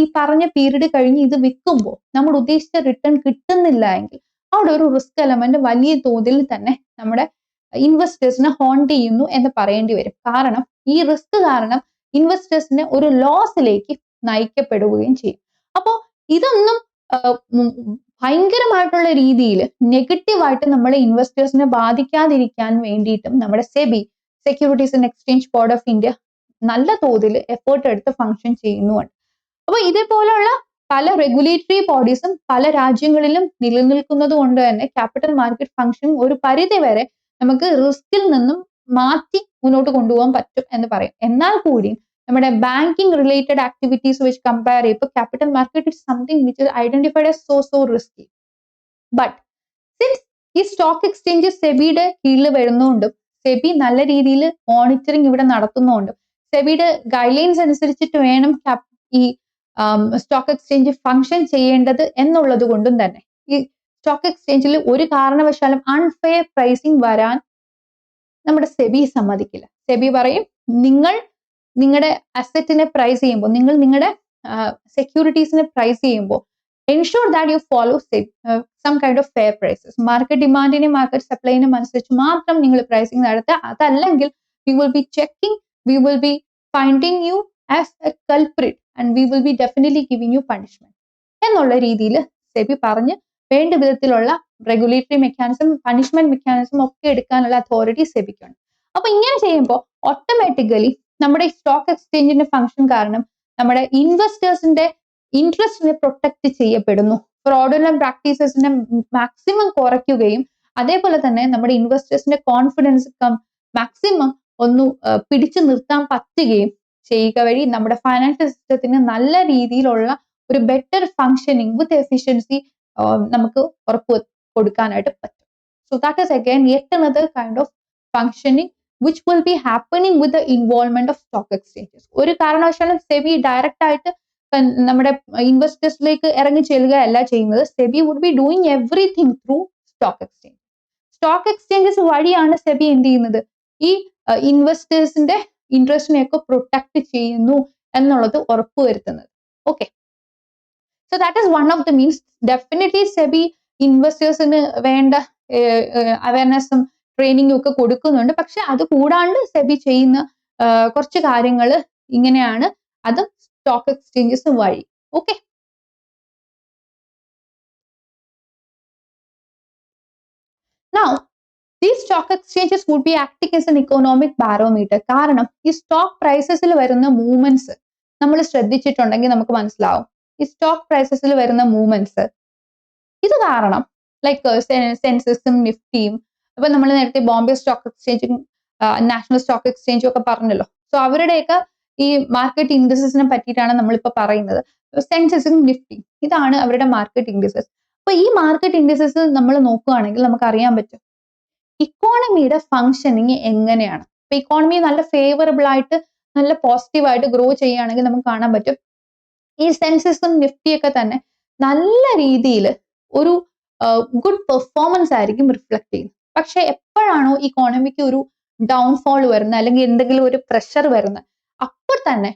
Speaker 1: ഈ പറഞ്ഞ പീരീഡ് കഴിഞ്ഞ് ഇത് വിൽക്കുമ്പോൾ നമ്മൾ ഉദ്ദേശിച്ച റിട്ടേൺ കിട്ടുന്നില്ല എങ്കിൽ അവിടെ ഒരു റിസ്ക് എലമെന്റ് വലിയ തോതിൽ തന്നെ നമ്മുടെ ഇൻവെസ്റ്റേഴ്സിനെ ഹോണ്ട് ചെയ്യുന്നു എന്ന് പറയേണ്ടി വരും. കാരണം ഈ റിസ്ക് കാരണം ഇൻവെസ്റ്റേഴ്സിനെ ഒരു ലോസിലേക്ക് നയിക്കപ്പെടുകയും ചെയ്യും. അപ്പോൾ ഇതൊന്നും ഭയങ്കരമായിട്ടുള്ള രീതിയിൽ നെഗറ്റീവായിട്ട് നമ്മുടെ ഇൻവെസ്റ്റേഴ്സിനെ ബാധിക്കാതിരിക്കാൻ വേണ്ടിയിട്ടും നമ്മുടെ SEBI, securities and exchange board of India നല്ല തോതിൽ എഫേർട്ട് എടുത്ത് ഫംഗ്ഷൻ ചെയ്യുന്നുണ്ട്. അപ്പോൾ ഇതേപോലെയുള്ള പല റെഗുലേറ്ററി ബോഡീസും പല രാജ്യങ്ങളിലും നിലനിൽക്കുന്നത് കൊണ്ട് തന്നെ ക്യാപിറ്റൽ മാർക്കറ്റ് ഫംഗ്ഷൻ ഒരു പരിധി വരെ നമുക്ക് റിസ്കിൽ നിന്നും മാറ്റി മുന്നോട്ട് കൊണ്ടുപോകാൻ പറ്റും എന്ന് പറയും. എന്നാൽ കൂടി നമ്മുടെ ബാങ്കിങ് റിലേറ്റഡ് ആക്ടിവിറ്റീസ് വെച്ച് കമ്പയർ ചെയ്യുമ്പോൾ capital market is something which is identified as so risky. But since ഈ സ്റ്റോക്ക് എക്സ്ചേഞ്ച് സെബിയുടെ കീഴിൽ വരുന്നതുകൊണ്ടും സെബി നല്ല രീതിയിൽ മോണിറ്ററിങ് ഇവിടെ നടത്തുന്നതുകൊണ്ടും സെബിയുടെ ഗൈഡ്ലൈൻസ് അനുസരിച്ചിട്ട് വേണം ഈ സ്റ്റോക്ക് എക്സ്ചേഞ്ച് ഫംഗ്ഷൻ ചെയ്യേണ്ടത് എന്നുള്ളത് കൊണ്ടും തന്നെ ഈ സ്റ്റോക്ക് എക്സ്ചേഞ്ചിൽ ഒരു കാരണവശാലും അൺഫെയർ പ്രൈസിങ് വരാൻ നമ്മുടെ സെബി സമ്മതിക്കില്ല. സെബി പറയും നിങ്ങളുടെ അസറ്റിനെ പ്രൈസ് ചെയ്യുമ്പോൾ, നിങ്ങൾ നിങ്ങളുടെ സെക്യൂരിറ്റീസിനെ പ്രൈസ് ചെയ്യുമ്പോൾ ensure that you follow some kind of fair prices. Market ഡിമാൻഡിനെയും മാർക്കറ്റ് സപ്ലൈനും അനുസരിച്ച് മാത്രം നിങ്ങൾ പ്രൈസിങ് നടത്തുക. അതല്ലെങ്കിൽ we will be checking, we will be finding you as a culprit and we will be definitely giving you punishment എന്നുള്ള രീതിയിൽ സെബി പറഞ്ഞ് വേണ്ട വിധത്തിലുള്ള റെഗുലേറ്ററി മെക്കാനിസം, പണിഷ്മെന്റ് മെക്കാനിസം ഒക്കെ എടുക്കാനുള്ള അതോറിറ്റി സെബിക്കുണ്ട്. അപ്പൊ ഇങ്ങനെ ചെയ്യുമ്പോൾ ഓട്ടോമാറ്റിക്കലി നമ്മുടെ സ്റ്റോക്ക് എക്സ്ചേഞ്ചിന്റെ ഫംഗ്ഷൻ കാരണം നമ്മുടെ ഇൻവെസ്റ്റേഴ്സിന്റെ ഇൻട്രസ്റ്റിനെ പ്രൊട്ടക്ട് ചെയ്യപ്പെടുന്നു. ഫ്രോഡുലന്റ് പ്രാക്ടീസസിനെ മാക്സിമം കുറയ്ക്കുകയും അതേപോലെ തന്നെ നമ്മുടെ ഇൻവെസ്റ്റേഴ്സിന്റെ കോൺഫിഡൻസ് മാക്സിമം ഒന്ന് പിടിച്ചു നിർത്താൻ പറ്റുകയും ചെയ്യുക വഴി നമ്മുടെ ഫൈനാൻഷ്യൽ സിസ്റ്റത്തിന് നല്ല രീതിയിലുള്ള ഒരു ബെറ്റർ ഫങ്ഷനിങ് വിത്ത് എഫിഷ്യൻസി നമുക്ക് ഉറപ്പ് കൊടുക്കാനായിട്ട് പറ്റും. So that is again yet another kind of functioning which will be happening with the involvement of stock exchanges. ഒരു കാരണവശാലും സെബി ഡയറക്റ്റ് ആയിട്ട് നമ്മുടെ ഇൻവെസ്റ്റേഴ്സിലേക്ക് ഇറങ്ങി ചെല്ലുകയല്ല ചെയ്യുന്നത്. SEBI would be doing everything through stock exchange. Stock exchanges വഴിയാണ് സെബി എന്ത് ചെയ്യുന്നത്, ഈ ഇൻവെസ്റ്റേഴ്സിന്റെ ഇൻട്രസ്റ്റിനെയൊക്കെ പ്രൊട്ടക്ട് ചെയ്യുന്നു എന്നുള്ളത് ഉറപ്പുവരുത്തുന്നത്. Okay, so that is one of the means. Definitely SEBI ഇൻവെസ്റ്റേഴ്സിന് വേണ്ട അവയർനെസ്സും ട്രെയിനിങ്ങും ഒക്കെ കൊടുക്കുന്നുണ്ട്. പക്ഷെ അത് കൂടാണ്ട് സെബി ചെയ്യുന്ന കുറച്ച് കാര്യങ്ങൾ ഇങ്ങനെയാണ്, അത് സ്റ്റോക്ക് എക്സ്ചേഞ്ചസ് വഴി. Okay, now these stock exchanges would be acting as an economic barometer. കാരണം ഈ സ്റ്റോക്ക് പ്രൈസസിൽ വരുന്ന മൂവ്മെന്റ്സ് നമ്മൾ ശ്രദ്ധിച്ചിട്ടുണ്ടെങ്കിൽ നമുക്ക് മനസ്സിലാവും. ഈ സ്റ്റോക്ക് പ്രൈസസിൽ വരുന്ന മൂവ്മെന്റ്സ് ഇത് കാരണം ലൈക്ക് സെൻസെക്സും നിഫ്റ്റിയും, അപ്പൊ നമ്മൾ നേരത്തെ ബോംബെ സ്റ്റോക്ക് എക്സ്ചേഞ്ചും നാഷണൽ സ്റ്റോക്ക് എക്സ്ചേഞ്ചും ഒക്കെ പറഞ്ഞല്ലോ. സോ അവരുടെയൊക്കെ ഈ മാർക്കറ്റ് ഇൻഡിസസിനെ പറ്റിയിട്ടാണ് നമ്മളിപ്പോ പറയുന്നത്. സെൻസെക്സും നിഫ്റ്റി ഇതാണ് അവരുടെ മാർക്കറ്റ് ഇൻഡിസസ്. അപ്പൊ ഈ മാർക്കറ്റ് ഇൻഡിസസ് നമ്മൾ നോക്കുകയാണെങ്കിൽ നമുക്ക് അറിയാൻ പറ്റും ഇക്കോണമിയുടെ ഫങ്ഷനിങ് എങ്ങനെയാണ്. അപ്പൊ ഇക്കോണമി നല്ല ഫേവറബിൾ ആയിട്ട് നല്ല പോസിറ്റീവായിട്ട് ഗ്രോ ചെയ്യുകയാണെങ്കിൽ നമുക്ക് കാണാൻ പറ്റും ഈ സെൻസെക്സും നിഫ്റ്റിയൊക്കെ തന്നെ നല്ല രീതിയിൽ ഒരു ഗുഡ് പെർഫോമൻസ് ആയിരിക്കും റിഫ്ലക്ട് ചെയ്യുന്നത്. പക്ഷെ എപ്പോഴാണോ ഇക്കോണമിക്ക് ഒരു ഡൗൺഫോൾ വരുന്നത് അല്ലെങ്കിൽ എന്തെങ്കിലും ഒരു പ്രഷർ വരുന്നത്, അപ്പോൾ തന്നെ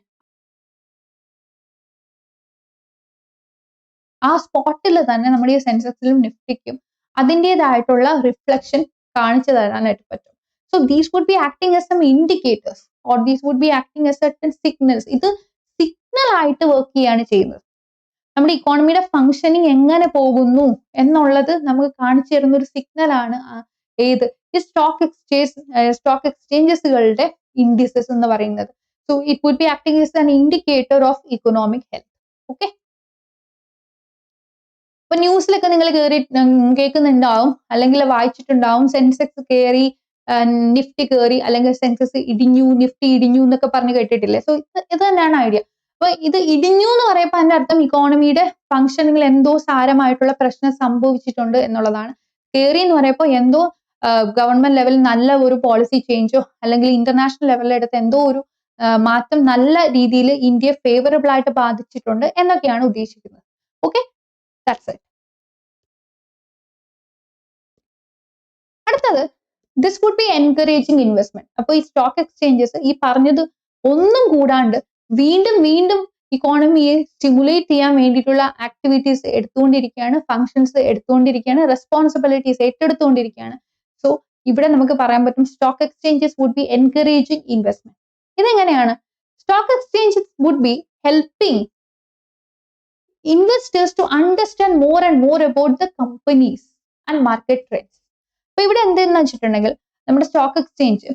Speaker 1: ആ സ്പോട്ടിൽ തന്നെ നമ്മുടെ ഈ സെൻസസിലും നിഫ്റ്റിക്കും അതിൻ്റെതായിട്ടുള്ള റിഫ്ലക്ഷൻ കാണിച്ചു തരാനായിട്ട് പറ്റും. So these would be acting as some indicators or these would be acting as certain signals. ഇത് സിഗ്നൽ ആയിട്ട് വർക്ക് ചെയ്യാണ് ചെയ്യുന്നത്. നമ്മുടെ ഇക്കോണമിയുടെ ഫംഗ്ഷനിങ് എങ്ങനെ പോകുന്നു എന്നുള്ളത് നമുക്ക് കാണിച്ചു തരുന്ന ഒരു സിഗ്നലാണ് ഏത് ഈ സ്റ്റോക്ക് എക്സ്ചേഞ്ചസുകളുടെ ഇൻഡിസസ് എന്ന് പറയുന്നത്. So it would be acting as an indicator of economic health. Okay, ഇപ്പൊ ന്യൂസിലൊക്കെ നിങ്ങൾ കേൾക്കുന്നുണ്ടാവും അല്ലെങ്കിൽ വായിച്ചിട്ടുണ്ടാവും, സെൻസെക്സ് കയറി, നിഫ്റ്റി കയറി, അല്ലെങ്കിൽ സെൻസസ് ഇടിഞ്ഞു, നിഫ്റ്റി ഇടിഞ്ഞു എന്നൊക്കെ പറഞ്ഞ് കേട്ടിട്ടില്ലേ? സോ ഇത് തന്നെയാണ് ഐഡിയ. അപ്പൊ ഇത് ഇടിഞ്ഞു എന്ന് പറയുമ്പോൾ അതിന്റെ അർത്ഥം ഇക്കോണമിയുടെ ഫംഗ്ഷനിൽ എന്തോ സാരമായിട്ടുള്ള പ്രശ്നം സംഭവിച്ചിട്ടുണ്ട് എന്നുള്ളതാണ്. കയറി എന്ന് പറയുമ്പോൾ എന്തോ ഗവൺമെന്റ് ലെവലിൽ നല്ല ഒരു പോളിസി ചേഞ്ചോ അല്ലെങ്കിൽ ഇന്റർനാഷണൽ ലെവലിലെടുത്ത് എന്തോ ഒരു മാറ്റം നല്ല രീതിയിൽ ഇന്ത്യയെ ഫേവറബിൾ ആയിട്ട് ബാധിച്ചിട്ടുണ്ട് എന്നൊക്കെയാണ് ഉദ്ദേശിക്കുന്നത്. Okay, that's it. അടുത്തത് this would be encouraging investment. അപ്പൊ ഈ സ്റ്റോക്ക് എക്സ്ചേഞ്ചസ് ഈ പറഞ്ഞത് ഒന്നും കൂടാണ്ട് വീണ്ടും വീണ്ടും ഇക്കോണമിയെ സ്റ്റിമുലേറ്റ് ചെയ്യാൻ വേണ്ടിയിട്ടുള്ള ആക്ടിവിറ്റീസ് എടുത്തുകൊണ്ടിരിക്കുകയാണ്, ഫങ്ഷൻസ് എടുത്തുകൊണ്ടിരിക്കുകയാണ്, റെസ്പോൺസിബിലിറ്റീസ് ഏറ്റെടുത്തുകൊണ്ടിരിക്കുകയാണ്. സോ ഇവിടെ നമുക്ക് പറയാൻ പറ്റും stock exchanges would be encouraging investment. ഇതെങ്ങനെയാണ്? Stock exchanges would be helping investors to understand more and more about the companies and market trends. അപ്പൊ ഇവിടെ എന്തെന്ന് വെച്ചിട്ടുണ്ടെങ്കിൽ നമ്മുടെ സ്റ്റോക്ക് എക്സ്ചേഞ്ച്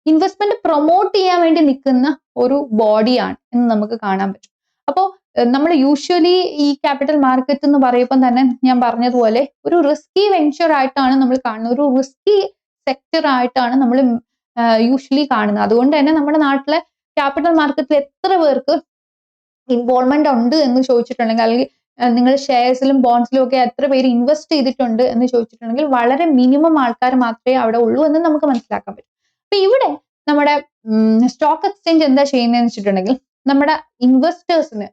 Speaker 1: ഇൻവെസ്റ്റ്മെന്റ് പ്രൊമോട്ട് ചെയ്യാൻ വേണ്ടി നിൽക്കുന്ന ഒരു ബോഡിയാണ് എന്ന് നമുക്ക് കാണാൻ പറ്റും. അപ്പോൾ നമ്മൾ യൂഷ്വലി ഈ ക്യാപിറ്റൽ മാർക്കറ്റ് എന്ന് പറയുമ്പോൾ തന്നെ ഞാൻ പറഞ്ഞതുപോലെ ഒരു റിസ്കി വെഞ്ചർ ആയിട്ടാണ് നമ്മൾ കാണുന്നത്, ഒരു റിസ്കി സെക്ടർ ആയിട്ടാണ് നമ്മൾ യൂഷ്വലി കാണുന്നത്. അതുകൊണ്ട് തന്നെ നമ്മുടെ നാട്ടിലെ ക്യാപിറ്റൽ മാർക്കറ്റിൽ എത്ര പേർക്ക് ഇൻവോൾവ്മെന്റ് ഉണ്ട് എന്ന് ചോദിച്ചിട്ടുണ്ടെങ്കിൽ, അല്ലെങ്കിൽ നിങ്ങൾ ഷെയർസിലും ബോൺസിലും ഒക്കെ എത്ര പേര് ഇൻവെസ്റ്റ് ചെയ്തിട്ടുണ്ട് എന്ന് ചോദിച്ചിട്ടുണ്ടെങ്കിൽ വളരെ മിനിമം ആൾക്കാർ മാത്രമേ അവിടെ ഉള്ളൂ എന്ന് നമുക്ക് മനസ്സിലാക്കാൻ പറ്റും. അപ്പൊ ഇവിടെ നമ്മുടെ സ്റ്റോക്ക് എക്സ്ചേഞ്ച് എന്താ ചെയ്യുന്നതെന്ന് വെച്ചിട്ടുണ്ടെങ്കിൽ നമ്മുടെ ഇൻവെസ്റ്റേഴ്സിന്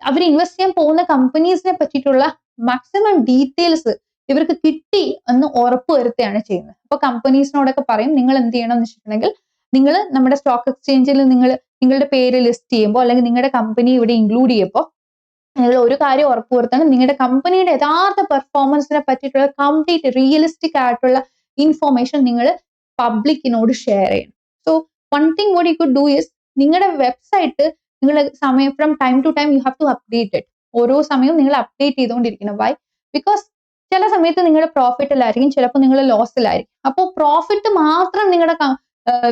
Speaker 1: അവർ ഇൻവെസ്റ്റ് ചെയ്യാൻ പോകുന്ന കമ്പനീസിനെ പറ്റിയിട്ടുള്ള മാക്സിമം ഡീറ്റെയിൽസ് ഇവർക്ക് കിട്ടി എന്ന് ഉറപ്പ് വരുത്തുകയാണ് ചെയ്യുന്നത്. അപ്പൊ കമ്പനീസിനോടൊക്കെ പറയും നിങ്ങൾ എന്ത് ചെയ്യണം എന്ന് വെച്ചിട്ടുണ്ടെങ്കിൽ നിങ്ങൾ നമ്മുടെ സ്റ്റോക്ക് എക്സ്ചേഞ്ചിൽ നിങ്ങളുടെ പേര് ലിസ്റ്റ് ചെയ്യുമ്പോൾ അല്ലെങ്കിൽ നിങ്ങളുടെ കമ്പനി ഇവിടെ ഇൻക്ലൂഡ് ചെയ്യുമ്പോൾ നിങ്ങൾ ഒരു കാര്യം ഉറപ്പുവരുത്തണം, നിങ്ങളുടെ കമ്പനിയുടെ യഥാർത്ഥ പെർഫോമൻസിനെ പറ്റിയിട്ടുള്ള കംപ്ലീറ്റ് റിയലിസ്റ്റിക് ആയിട്ടുള്ള ഇൻഫോർമേഷൻ നിങ്ങൾ പബ്ലിക്കിനോട് ഷെയർ ചെയ്യണം. So one thing what you could do is നിങ്ങളുടെ വെബ്സൈറ്റ് നിങ്ങൾ സമയം from time to time you have to update it. ഓരോ സമയവും നിങ്ങൾ അപ്ഡേറ്റ് ചെയ്തുകൊണ്ടിരിക്കണം. വൈ? ബിക്കോസ് ചില സമയത്ത് നിങ്ങളുടെ പ്രോഫിറ്റിലായിരിക്കും, ചിലപ്പോൾ നിങ്ങൾ ലോസിലായിരിക്കും. അപ്പോൾ പ്രോഫിറ്റ് മാത്രം നിങ്ങളുടെ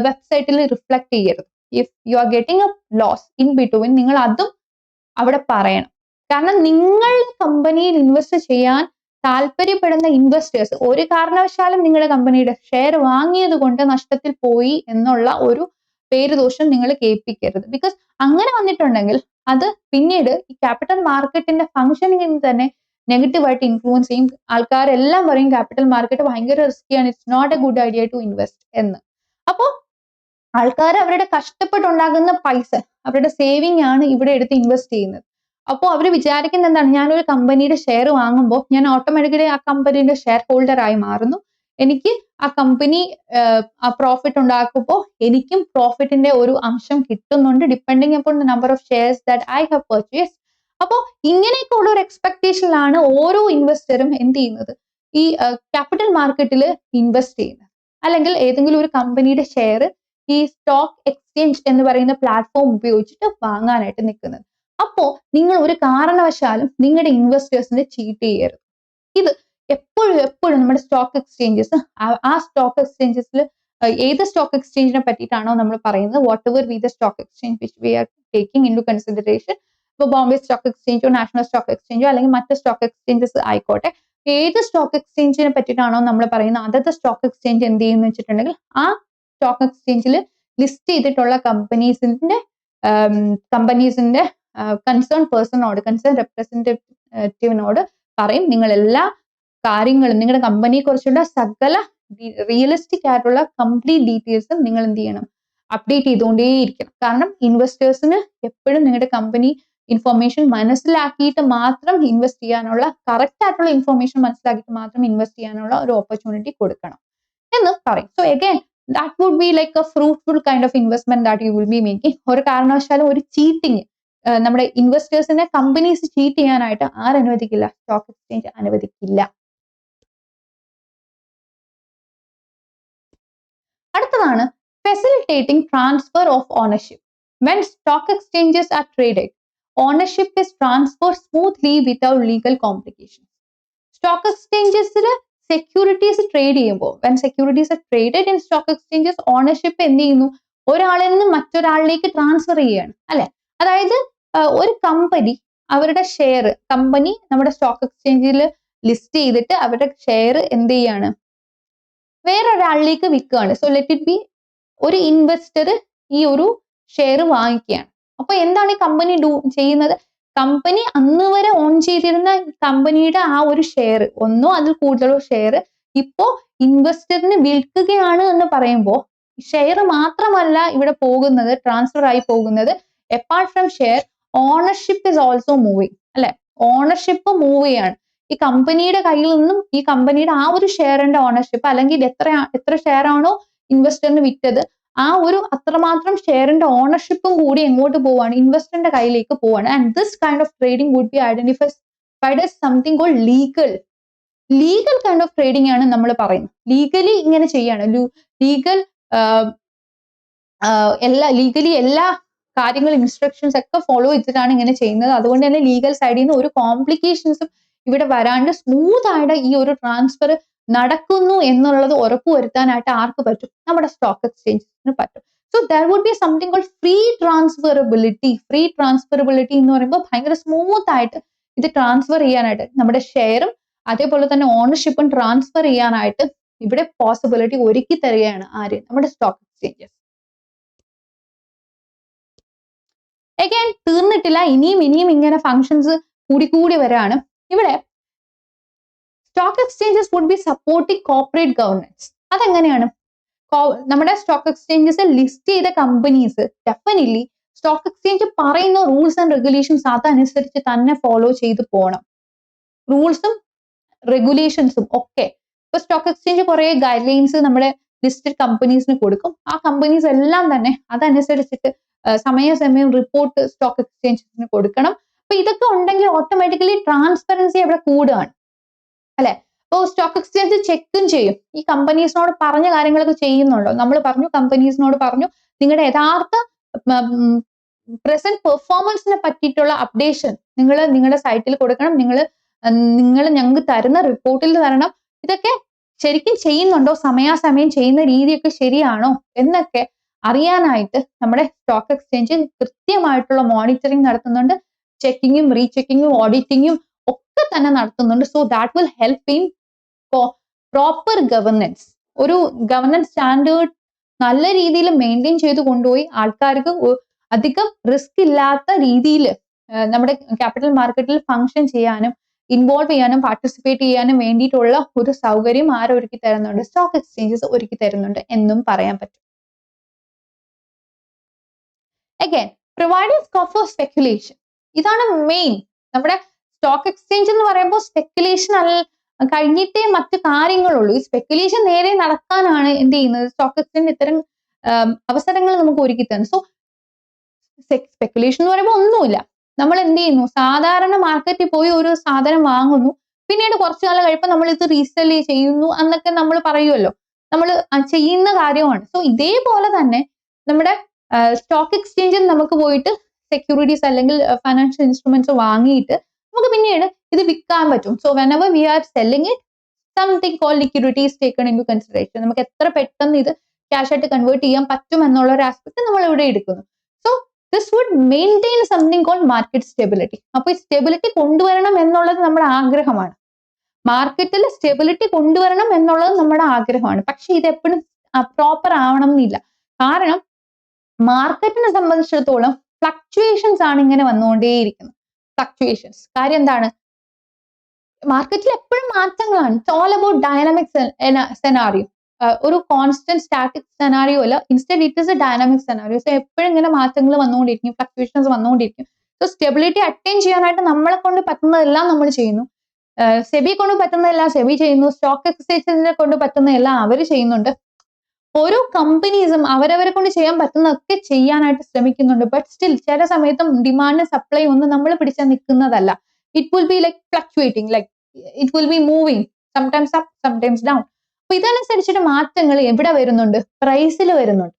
Speaker 1: വെബ്സൈറ്റിൽ റിഫ്ലക്ട് ചെയ്യരുത്. If you are getting a loss in between നിങ്ങൾ അതും അവിടെ പറയണം. കാരണം നിങ്ങളുടെ കമ്പനിയിൽ ഇൻവെസ്റ്റ് ചെയ്യാൻ താല്പര്യപ്പെടുന്ന ഇൻവെസ്റ്റേഴ്സ് ഒരു കാരണവശാലും നിങ്ങളുടെ കമ്പനിയുടെ ഷെയർ വാങ്ങിയത് കൊണ്ട് നഷ്ടത്തിൽ പോയി എന്നുള്ള ഒരു പേരുദോഷം നിങ്ങൾ കേൾപ്പിക്കരുത്. ബിക്കോസ് അങ്ങനെ വന്നിട്ടുണ്ടെങ്കിൽ അത് പിന്നീട് ഈ ക്യാപിറ്റൽ മാർക്കറ്റിന്റെ ഫംഗ്ഷനിങ്ങിന് തന്നെ നെഗറ്റീവായിട്ട് ഇൻഫ്ലുവൻസ് ചെയ്യും. ആൾക്കാരെല്ലാം പറയും ക്യാപിറ്റൽ മാർക്കറ്റ് ഭയങ്കര റിസ്കിയാണ്, it's not a good idea to invest എന്ന്. അപ്പോൾ ആൾക്കാർ അവരുടെ കഷ്ടപ്പെട്ടുണ്ടാകുന്ന പൈസ, അവരുടെ സേവിങ് ആണ് ഇവിടെ എടുത്ത് ഇൻവെസ്റ്റ് ചെയ്യുന്നത്. അപ്പോൾ അവർ വിചാരിക്കുന്ന എന്താണ്, ഞാനൊരു കമ്പനിയുടെ ഷെയർ വാങ്ങുമ്പോൾ ഞാൻ ഓട്ടോമാറ്റിക്കലി ആ കമ്പനിയുടെ ഷെയർ ഹോൾഡർ ആയി മാറുന്നു, എനിക്ക് ആ കമ്പനി ആ പ്രോഫിറ്റ് ഉണ്ടാക്കുമ്പോൾ എനിക്കും പ്രോഫിറ്റിന്റെ ഒരു അംശം കിട്ടുന്നുണ്ട് depending upon the number of shares that I have purchase. അപ്പോൾ ഇങ്ങനെയൊക്കെ ഉള്ള ഒരു എക്സ്പെക്ടേഷനിലാണ് ഓരോ ഇൻവെസ്റ്ററും എന്ത് ചെയ്യുന്നത്, ഈ ക്യാപിറ്റൽ മാർക്കറ്റിൽ ഇൻവെസ്റ്റ് ചെയ്യുന്നത്. അല്ലെങ്കിൽ ഏതെങ്കിലും ഒരു കമ്പനിയുടെ ഷെയർ ഈ സ്റ്റോക്ക് എക്സ്ചേഞ്ച് എന്ന് പറയുന്ന പ്ലാറ്റ്ഫോം ഉപയോഗിച്ചിട്ട് വാങ്ങാനായിട്ട് നിൽക്കുന്നത്. അപ്പോ നിങ്ങൾ ഒരു കാരണവശാലും നിങ്ങളുടെ ഇൻവെസ്റ്റേഴ്സിനെ ചീറ്റ് ചെയ്യരുത്. ഇത് എപ്പോഴും നമ്മുടെ സ്റ്റോക്ക് എക്സ്ചേഞ്ചസ് ആ സ്റ്റോക്ക് എക്സ്ചേഞ്ചസിൽ ഏത് സ്റ്റോക്ക് എക്സ്ചേഞ്ചിനെ പറ്റിയിട്ടാണോ നമ്മൾ പറയുന്നത്, whatever be the stock exchange which we are taking into consideration, ഇപ്പോൾ ബോംബെ സ്റ്റോക്ക് എക്സ്ചേഞ്ചോ നാഷണൽ സ്റ്റോക്ക് എക്സ്ചേഞ്ചോ അല്ലെങ്കിൽ മറ്റ് സ്റ്റോക്ക് എക്സ്ചേഞ്ചസ് ആയിക്കോട്ടെ, ഏത് സ്റ്റോക്ക് എക്സ്ചേഞ്ചിനെ പറ്റിയിട്ടാണോ നമ്മൾ പറയുന്നത് അതത്തെ സ്റ്റോക്ക് എക്സ്ചേഞ്ച് എന്ത് ചെയ്യുന്നു വെച്ചിട്ടുണ്ടെങ്കിൽ ആ സ്റ്റോക്ക് എക്സ്ചേഞ്ചിൽ ലിസ്റ്റ് ചെയ്തിട്ടുള്ള കമ്പനീസിന്റെ കൺസേൺ പേഴ്സണോട്, കൺസേൺ റെപ്രസെന്റേറ്റീവിനോട് പറയും നിങ്ങൾ എല്ലാ കാര്യങ്ങളും നിങ്ങളുടെ കമ്പനിയെ കുറിച്ചുള്ള സകല റിയലിസ്റ്റിക് ആയിട്ടുള്ള കംപ്ലീറ്റ് ഡീറ്റെയിൽസും നിങ്ങൾ എന്ത് ചെയ്യണം, അപ്ഡേറ്റ് ചെയ്തുകൊണ്ടേയിരിക്കണം. കാരണം ഇൻവെസ്റ്റേഴ്സിന് എപ്പോഴും നിങ്ങളുടെ കമ്പനി ഇൻഫർമേഷൻ മനസ്സിലാക്കിയിട്ട് മാത്രം ഇൻവെസ്റ്റ് ചെയ്യാനുള്ള, കറക്റ്റ് ആയിട്ടുള്ള ഇൻഫർമേഷൻ മനസ്സിലാക്കിയിട്ട് മാത്രം ഇൻവെസ്റ്റ് ചെയ്യാനുള്ള ഒരു ഓപ്പർച്യൂണിറ്റി കൊടുക്കണം എന്ന് പറയും. So again that would be like a fruitful kind of investment that you will be making. ഒരു കാരണവശാലും ഒരു ചീറ്റിംഗ് നമ്മുടെ ഇൻവെസ്റ്റേഴ്സിനെ കമ്പനീസ് ചീറ്റ് ചെയ്യാനായിട്ട് ആരനുവദിക്കില്ല? സ്റ്റോക്ക് എക്സ്ചേഞ്ച് അനുവദിക്കില്ല. അടുത്തതാണ് facilitating transfer of ownership. When stock exchanges are traded, ownership is transferred smoothly without legal complications. Stock എക്സ്ചേഞ്ചസിൽ സെക്യൂരിറ്റീസ് ട്രേഡ് ചെയ്യുമ്പോൾ, when securities are traded in stock exchanges, ownership എന്ത് ചെയ്യുന്നു? ഒരാളിൽ നിന്ന് മറ്റൊരാളിലേക്ക് ട്രാൻസ്ഫർ ചെയ്യുകയാണ്, അല്ലെ? അതായത് ഒരു കമ്പനി അവരുടെ ഷെയർ, കമ്പനി നമ്മുടെ സ്റ്റോക്ക് എക്സ്ചേഞ്ചിൽ ലിസ്റ്റ് ചെയ്തിട്ട് അവരുടെ ഷെയർ എന്ത് ചെയ്യാണ്? വേറൊരാളിലേക്ക് വിൽക്കുകയാണ്. സോ ലെറ്റ് ഇറ്റ് ബി ഒരു ഇൻവെസ്റ്റർ ഈ ഒരു ഷെയർ വാങ്ങിക്കുകയാണ്. അപ്പൊ എന്താണ് ഈ കമ്പനി ചെയ്യുന്നത്? കമ്പനി അന്ന് വരെ ഓൺ ചെയ്തിരുന്ന കമ്പനിയുടെ ആ ഒരു ഷെയർ, ഒന്നോ അതിൽ കൂടുതലോ ഷെയർ ഇപ്പോ ഇൻവെസ്റ്ററിന് വിൽക്കുകയാണ് എന്ന് പറയുമ്പോൾ ഷെയർ മാത്രമല്ല ഇവിടെ പോകുന്നത്, ട്രാൻസ്ഫർ ആയി പോകുന്നത്. Apart from share, ownership is also moving, അല്ലെ? ഓണർഷിപ്പ് മൂവ് ചെയ്യാണ്. ഈ കമ്പനിയുടെ കയ്യിൽ നിന്നും ഈ കമ്പനിയുടെ ആ ഒരു ഷെയറിന്റെ ഓണർഷിപ്പ്, അല്ലെങ്കിൽ എത്ര ഷെയർ ആണോ ഇൻവെസ്റ്ററിന് വിറ്റത്, ആ ഒരു അത്രമാത്രം ഷെയറിന്റെ ഓണർഷിപ്പും കൂടി എങ്ങോട്ട് പോവാണ്? ഇൻവെസ്റ്ററിന്റെ കയ്യിലേക്ക് പോവാണ്. And this kind of trading would be identified as something called legal kind of trading ആണ് നമ്മൾ പറയുന്നത്. ലീഗലി ഇങ്ങനെ ചെയ്യാണ്, ലീഗലി എല്ലാ കാര്യങ്ങളും ഇൻസ്ട്രക്ഷൻസ് ഒക്കെ ഫോളോ ചെയ്തിട്ടാണ് ഇങ്ങനെ ചെയ്യുന്നത്. അതുകൊണ്ട് തന്നെ ലീഗൽ സൈഡിൽ നിന്ന് ഒരു കോംപ്ലിക്കേഷൻസും ഇവിടെ വരാണ്ട് സ്മൂത്ത് ആയിട്ട് ഈ ഒരു ട്രാൻസ്ഫർ നടക്കുന്നു എന്നുള്ളത് ഉറപ്പുവരുത്താനായിട്ട് ആർക്ക് പറ്റും? നമ്മുടെ സ്റ്റോക്ക് എക്സ്ചേഞ്ചസിന് പറ്റും. So there would be something called free transferability. Free transferability എന്ന് പറയുമ്പോൾ ഭയങ്കര സ്മൂത്ത് ആയിട്ട് ഇത് ട്രാൻസ്ഫർ ചെയ്യാനായിട്ട്, നമ്മുടെ ഷെയറും അതേപോലെ തന്നെ ഓണർഷിപ്പും ട്രാൻസ്ഫർ ചെയ്യാനായിട്ട് ഇവിടെ പോസിബിലിറ്റി ഒരുക്കി തരികയാണ് ആര്? നമ്മുടെ സ്റ്റോക്ക് എക്സ്ചേഞ്ചസ്. അഗൈൻ തീർന്നിട്ടില്ല, ഇനിയും ഇങ്ങനെ ഫങ്ഷൻസ് കൂടി വരാണ്. ഇവിടെ stock exchanges would be supporting corporate governance. അതെങ്ങനെയാണ്? നമ്മുടെ സ്റ്റോക്ക് എക്സ്ചേഞ്ചസ് ലിസ്റ്റ് ചെയ്ത കമ്പനീസ് ഡെഫിനറ്റ്ലി സ്റ്റോക്ക് എക്സ്ചേഞ്ച് പറയുന്ന റൂൾസ് ആൻഡ് റെഗുലേഷൻസ് അതനുസരിച്ച് തന്നെ ഫോളോ ചെയ്ത് പോകണം. റൂൾസും റെഗുലേഷൻസും ഒക്കെ. ഇപ്പൊ സ്റ്റോക്ക് എക്സ്ചേഞ്ച് കുറെ ഗൈഡ് ലൈൻസ് നമ്മുടെ ലിസ്റ്റഡ് കമ്പനീസിന് കൊടുക്കും. ആ കമ്പനീസ് എല്ലാം തന്നെ അതനുസരിച്ചിട്ട് സമയാസമയം റിപ്പോർട്ട് സ്റ്റോക്ക് എക്സ്ചേഞ്ചസിന് കൊടുക്കണം. അപ്പൊ ഇതൊക്കെ ഉണ്ടെങ്കിൽ ഓട്ടോമാറ്റിക്കലി ട്രാൻസ്പെറൻസി അവിടെ കൂടുകയാണ്, അല്ലെ? അപ്പോൾ സ്റ്റോക്ക് എക്സ്ചേഞ്ച് ചെക്കും ചെയ്യും, ഈ കമ്പനീസിനോട് പറഞ്ഞ കാര്യങ്ങളൊക്കെ ചെയ്യുന്നുണ്ടോ. നമ്മൾ പറഞ്ഞു, കമ്പനീസിനോട് പറഞ്ഞു, നിങ്ങളുടെ യഥാർത്ഥ പ്രസന്റ് പെർഫോമൻസിനെ പറ്റിയിട്ടുള്ള അപ്ഡേഷൻ നിങ്ങൾ നിങ്ങളുടെ സൈറ്റിൽ കൊടുക്കണം, നിങ്ങൾ ഞങ്ങൾക്ക് തരുന്ന റിപ്പോർട്ടിൽ തരണം. ഇതൊക്കെ ശരിക്കും ചെയ്യുന്നുണ്ടോ, സമയാസമയം ചെയ്യുന്ന രീതിയൊക്കെ ശരിയാണോ എന്നൊക്കെ അറിയാനായിട്ട് നമ്മുടെ സ്റ്റോക്ക് എക്സ്ചേഞ്ച് കൃത്യമായിട്ടുള്ള മോണിറ്ററിംഗ് നടത്തുന്നുണ്ട്. ചെക്കിങ്ങും റീചെക്കിങ്ങും ഓഡിറ്റിങ്ങും ഒക്കെ തന്നെ നടത്തുന്നുണ്ട്. So that will help in proper governance. ഒരു ഗവർണൻസ് സ്റ്റാൻഡേർഡ് നല്ല രീതിയിൽ മെയിൻറ്റെയിൻ ചെയ്ത് കൊണ്ടുപോയി ആൾക്കാർക്ക് അധികം റിസ്ക് ഇല്ലാത്ത രീതിയിൽ നമ്മുടെ ക്യാപിറ്റൽ മാർക്കറ്റിൽ ഫംഗ്ഷൻ ചെയ്യാനും ഇൻവോൾവ് ചെയ്യാനും പാർട്ടിസിപ്പേറ്റ് ചെയ്യാനും വേണ്ടിയിട്ടുള്ള ഒരു സൗകര്യം ആരൊരുക്കി തരുന്നുണ്ട്? സ്റ്റോക്ക് എക്സ്ചേഞ്ചസ് ഒരുക്കി തരുന്നുണ്ട് എന്നും പറയാൻ പറ്റും. Again providing scope for speculation. ഇതാണ് മെയിൻ. നമ്മുടെ സ്റ്റോക്ക് എക്സ്ചേഞ്ച് എന്ന് പറയുമ്പോൾ സ്പെക്കുലേഷൻ കഴിഞ്ഞിട്ടേ മറ്റു കാര്യങ്ങളുള്ളൂ. ഈ സ്പെക്കുലേഷൻ നേരെ നടക്കാനാണ് എന്ത് ചെയ്യുന്നത്? സ്റ്റോക്ക് എക്സ്ചേഞ്ച് ഇത്തരം അവസരങ്ങൾ നമുക്ക് ഒരുക്കി തരുന്നു. സോ സ്പെക്കുലേഷൻ എന്ന് പറയുമ്പോൾ ഒന്നുമില്ല, നമ്മൾ എന്ത് ചെയ്യുന്നു? സാധാരണ മാർക്കറ്റിൽ പോയി ഒരു സാധനം വാങ്ങുന്നു, പിന്നീട് കുറച്ചു കാലം കഴിയുമ്പോൾ നമ്മൾ ഇത് റീസെൽ ചെയ്യുന്നു എന്നൊക്കെ നമ്മൾ പറയുമല്ലോ, നമ്മൾ ചെയ്യുന്ന കാര്യമാണ്. സോ ഇതേപോലെ തന്നെ നമ്മുടെ സ്റ്റോക്ക് എക്സ്ചേഞ്ചിൽ നമുക്ക് പോയിട്ട് സെക്യൂരിറ്റീസ് അല്ലെങ്കിൽ ഫൈനാൻഷ്യൽ ഇൻസ്ട്രുമെന്റ്സ് വാങ്ങിയിട്ട് നമുക്ക് പിന്നീട് ഇത് വിൽക്കാൻ പറ്റും. So whenever we are selling it, something called liquidity is taken into consideration. നമുക്ക് എത്ര പെട്ടെന്ന് ഇത് ക്യാഷ് ആയിട്ട് കൺവേർട്ട് ചെയ്യാൻ പറ്റും എന്നുള്ള ഒരു ആസ്പെക്ട് നമ്മൾ ഇവിടെ എടുക്കുന്നു. So this would maintain something called market stability. അപ്പൊ ഈ സ്റ്റെബിലിറ്റി കൊണ്ടുവരണം എന്നുള്ളത് നമ്മുടെ ആഗ്രഹമാണ്. മാർക്കറ്റിൽ സ്റ്റെബിലിറ്റി കൊണ്ടുവരണം എന്നുള്ളത് നമ്മുടെ ആഗ്രഹമാണ്. പക്ഷെ ഇത് എപ്പോഴും പ്രോപ്പർ ആവണം എന്നില്ല. കാരണം മാർക്കറ്റിനെ സംബന്ധിച്ചിടത്തോളം ഫ്ലക്ച്വേഷൻസ് ആണ് ഇങ്ങനെ വന്നുകൊണ്ടേയിരിക്കുന്നത്. ഫ്ലക്ച്വേഷൻസ് കാര്യം എന്താണ്? മാർക്കറ്റിൽ എപ്പോഴും മാറ്റങ്ങളാണ്. It's all about dynamic scenario. ഒരു കോൺസ്റ്റന്റ് സ്റ്റാറ്റിക് സെനാറിയോ അല്ല, instead it is A dynamic scenario. So എപ്പോഴും ഇങ്ങനെ മാറ്റങ്ങൾ വന്നുകൊണ്ടിരിക്കും, ഫ്ലക്ച്വേഷൻസ് വന്നുകൊണ്ടിരിക്കും. സോ സ്റ്റെബിലിറ്റി അറ്റൈൻ ചെയ്യാനായിട്ട് നമ്മളെ കൊണ്ട് പറ്റുന്നതെല്ലാം നമ്മൾ ചെയ്യുന്നു. സെബി കൊണ്ട് പറ്റുന്നതെല്ലാം സെബി ചെയ്യുന്നു, സ്റ്റോക്ക് എക്സ്ചേഞ്ചിനെ കൊണ്ട് പറ്റുന്നതെല്ലാം അവർ ചെയ്യുന്നുണ്ട്. ഓരോ കമ്പനീസും അവരവരെ കൊണ്ട് ചെയ്യാൻ പറ്റുന്നതൊക്കെ ചെയ്യാനായിട്ട് ശ്രമിക്കുന്നുണ്ട്. ബട്ട് സ്റ്റിൽ ചില സമയത്തും ഡിമാൻഡ് സപ്ലൈ ഒന്നും നമ്മൾ പിടിച്ചാൽ നിൽക്കുന്നതല്ല. It will be like fluctuating, like it will be moving, sometimes up sometimes down. അപ്പൊ ഇതനുസരിച്ചിട്ട് മാറ്റങ്ങൾ എവിടെ വരുന്നുണ്ട്? പ്രൈസിൽ വരുന്നുണ്ട്.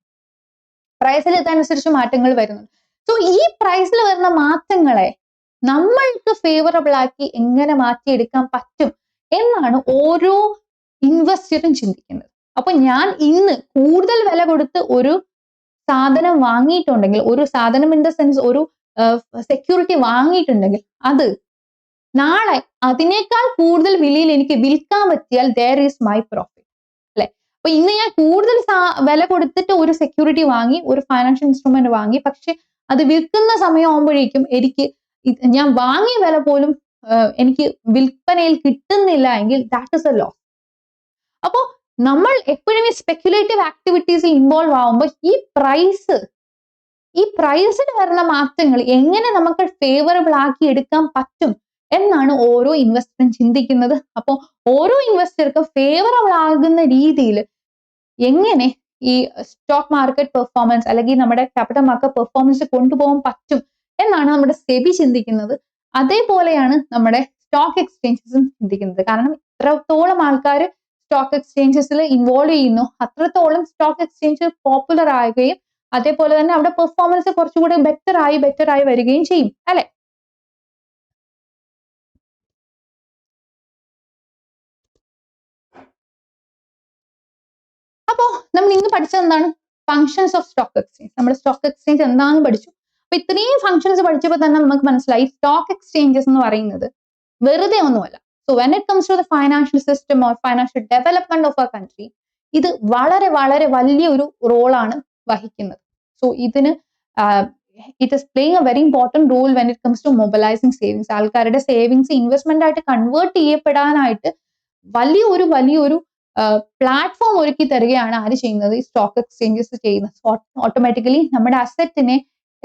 Speaker 1: പ്രൈസിൽ ഇതനുസരിച്ച് മാറ്റങ്ങൾ വരുന്നുണ്ട്. സോ ഈ പ്രൈസിൽ വരുന്ന മാറ്റങ്ങളെ നമ്മൾക്ക് ഫേവറബിൾ ആക്കി എങ്ങനെ മാറ്റിയെടുക്കാൻ പറ്റും എന്നാണ് ഓരോ ഇൻവെസ്റ്ററും ചിന്തിക്കുന്നത്. അപ്പൊ ഞാൻ ഇന്ന് കൂടുതൽ വില കൊടുത്ത് ഒരു സാധനം വാങ്ങിയിട്ടുണ്ടെങ്കിൽ, ഒരു സാധനം ഇൻ ദ സെൻസ് ഒരു സെക്യൂരിറ്റി വാങ്ങിയിട്ടുണ്ടെങ്കിൽ, അത് നാളെ അതിനേക്കാൾ കൂടുതൽ വിലയിൽ എനിക്ക് വിൽക്കാൻ പറ്റിയാൽ there is my profit, അല്ലെ? അപ്പൊ ഇന്ന് ഞാൻ കൂടുതൽ വില കൊടുത്തിട്ട് ഒരു സെക്യൂരിറ്റി വാങ്ങി, ഒരു ഫൈനാൻഷ്യൽ ഇൻസ്ട്രുമെന്റ് വാങ്ങി, പക്ഷെ അത് വിൽക്കുന്ന സമയമാകുമ്പോഴേക്കും എനിക്ക് ഞാൻ വാങ്ങിയ വില പോലും എനിക്ക് വിൽപ്പനയിൽ കിട്ടുന്നില്ല എങ്കിൽ ദാറ്റ് ഇസ് എ ലോസ്. അപ്പോ നമ്മൾ എപ്പോഴും ഈ സ്പെക്യുലേറ്റീവ് ആക്ടിവിറ്റീസിൽ ഇൻവോൾവ് ആവുമ്പോൾ ഈ പ്രൈസിൽ വരുന്ന മാറ്റങ്ങൾ എങ്ങനെ നമുക്ക് ഫേവറബിൾ ആക്കി എടുക്കാൻ പറ്റും എന്നാണ് ഓരോ ഇൻവെസ്റ്ററും ചിന്തിക്കുന്നത്. അപ്പോൾ ഓരോ ഇൻവെസ്റ്റർക്കും ഫേവറബിൾ ആകുന്ന രീതിയിൽ എങ്ങനെ ഈ സ്റ്റോക്ക് മാർക്കറ്റ് പെർഫോമൻസ് അല്ലെങ്കിൽ നമ്മുടെ ക്യാപിറ്റൽ മാർക്കറ്റ് പെർഫോമൻസ് കൊണ്ടുപോകാൻ പറ്റും എന്നാണ് നമ്മുടെ സെബി ചിന്തിക്കുന്നത്. അതേപോലെയാണ് നമ്മുടെ സ്റ്റോക്ക് എക്സ്ചേഞ്ചസും ചിന്തിക്കുന്നത്. കാരണം ഇത്രത്തോളം ആൾക്കാർ സ്റ്റോക്ക് എക്സ്ചേഞ്ചസിൽ ഇൻവോൾവ് ചെയ്യുന്നു, അത്രത്തോളം സ്റ്റോക്ക് എക്സ്ചേഞ്ച് പോപ്പുലർ ആവുകയും അതേപോലെ തന്നെ അവിടെ പെർഫോമൻസ് കുറച്ചുകൂടി ബെറ്റർ ആയി വരികയും ചെയ്യും, അല്ലെ? അപ്പോ നമ്മൾ ഇന്ന് പഠിച്ചത് എന്താണ്? Functions of stock exchange. നമ്മൾ സ്റ്റോക്ക് എക്സ്ചേഞ്ച് എന്താണെന്ന് പഠിച്ചു. അപ്പൊ ഇത്രയും ഫങ്ഷൻസ് പഠിച്ചപ്പോൾ തന്നെ നമുക്ക് മനസ്സിലായി സ്റ്റോക്ക് എക്സ്ചേഞ്ചസ് എന്ന് പറയുന്നത് വെറുതെ ഒന്നുമല്ല. So when it comes to the financial system or financial development of a country, ഇത് വളരെ വളരെ വലിയൊരു റോളാണ് വഹിക്കുന്നത്. സോ ഇതിന് it is playing a very important role when it comes to mobilising savings. ആൾക്കാരുടെ സേവിങ്സ് ഇൻവെസ്റ്റ്മെന്റ് ആയിട്ട് കൺവേർട്ട് ചെയ്യപ്പെടാനായിട്ട് വലിയൊരു പ്ലാറ്റ്ഫോം ഒരുക്കി തരികയാണ് ആര് ചെയ്യുന്നത്? ഈ സ്റ്റോക്ക് എക്സ്ചേഞ്ചസ് ചെയ്യുന്നത്. ഓട്ടോമാറ്റിക്കലി നമ്മുടെ അസറ്റിനെ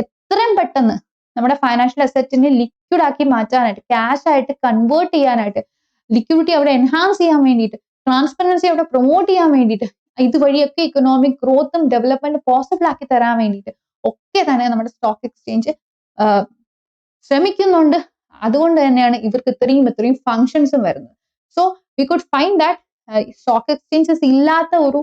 Speaker 1: എത്രയും പെട്ടെന്ന് നമ്മുടെ ഫൈനാൻഷ്യൽ അസറ്റിനെ ലിക്വിഡ് ആക്കി മാറ്റാനായിട്ട്, ക്യാഷ് ആയിട്ട് കൺവേർട്ട് ചെയ്യാനായിട്ട്, ലിക്വിഡിറ്റി അവിടെ എൻഹാൻസ് ചെയ്യാൻ വേണ്ടിയിട്ട്, ട്രാൻസ്പെറൻസി അവിടെ പ്രൊമോട്ട് ചെയ്യാൻ വേണ്ടിയിട്ട്, ഇതുവഴിയൊക്കെ ഇക്കണോമിക് ഗ്രോത്തും ഡെവലപ്മെന്റും പോസിബിൾ ആക്കി തരാൻ വേണ്ടിയിട്ട് ഒക്കെ തന്നെ നമ്മുടെ സ്റ്റോക്ക് എക്സ്ചേഞ്ച് ശ്രമിക്കുന്നുണ്ട്. അതുകൊണ്ട് തന്നെയാണ് ഇവർക്ക് ഇത്രയും ഫങ്ഷൻസും വരുന്നത്. So we could find that stock exchanges ഇല്ലാത്ത ഒരു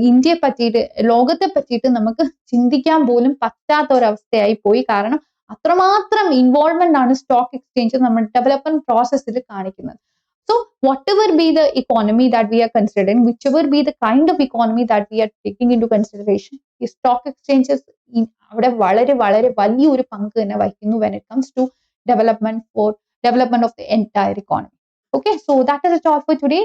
Speaker 1: ഇന്ത്യയെ പറ്റിയിട്ട്, ലോകത്തെ പറ്റിയിട്ട് നമുക്ക് ചിന്തിക്കാൻ പോലും പറ്റാത്ത ഒരവസ്ഥയായി പോയി. കാരണം അത്രമാത്രം ഇൻവോൾവ്മെന്റ് ആണ് സ്റ്റോക്ക് എക്സ്ചേഞ്ച് നമ്മുടെ ഡെവലപ്മെന്റ് പ്രോസസ്സിൽ കാണിക്കുന്നത്. So whatever be the economy that we are considering, whichever be the kind of economy that we are taking into consideration, ഈ സ്റ്റോക്ക് എക്സ്ചേഞ്ചസ് അവിടെ വളരെ വളരെ വലിയൊരു പങ്ക് തന്നെ വഹിക്കുന്നു when it comes to development of the entire economy. Okay, so that is it all for today.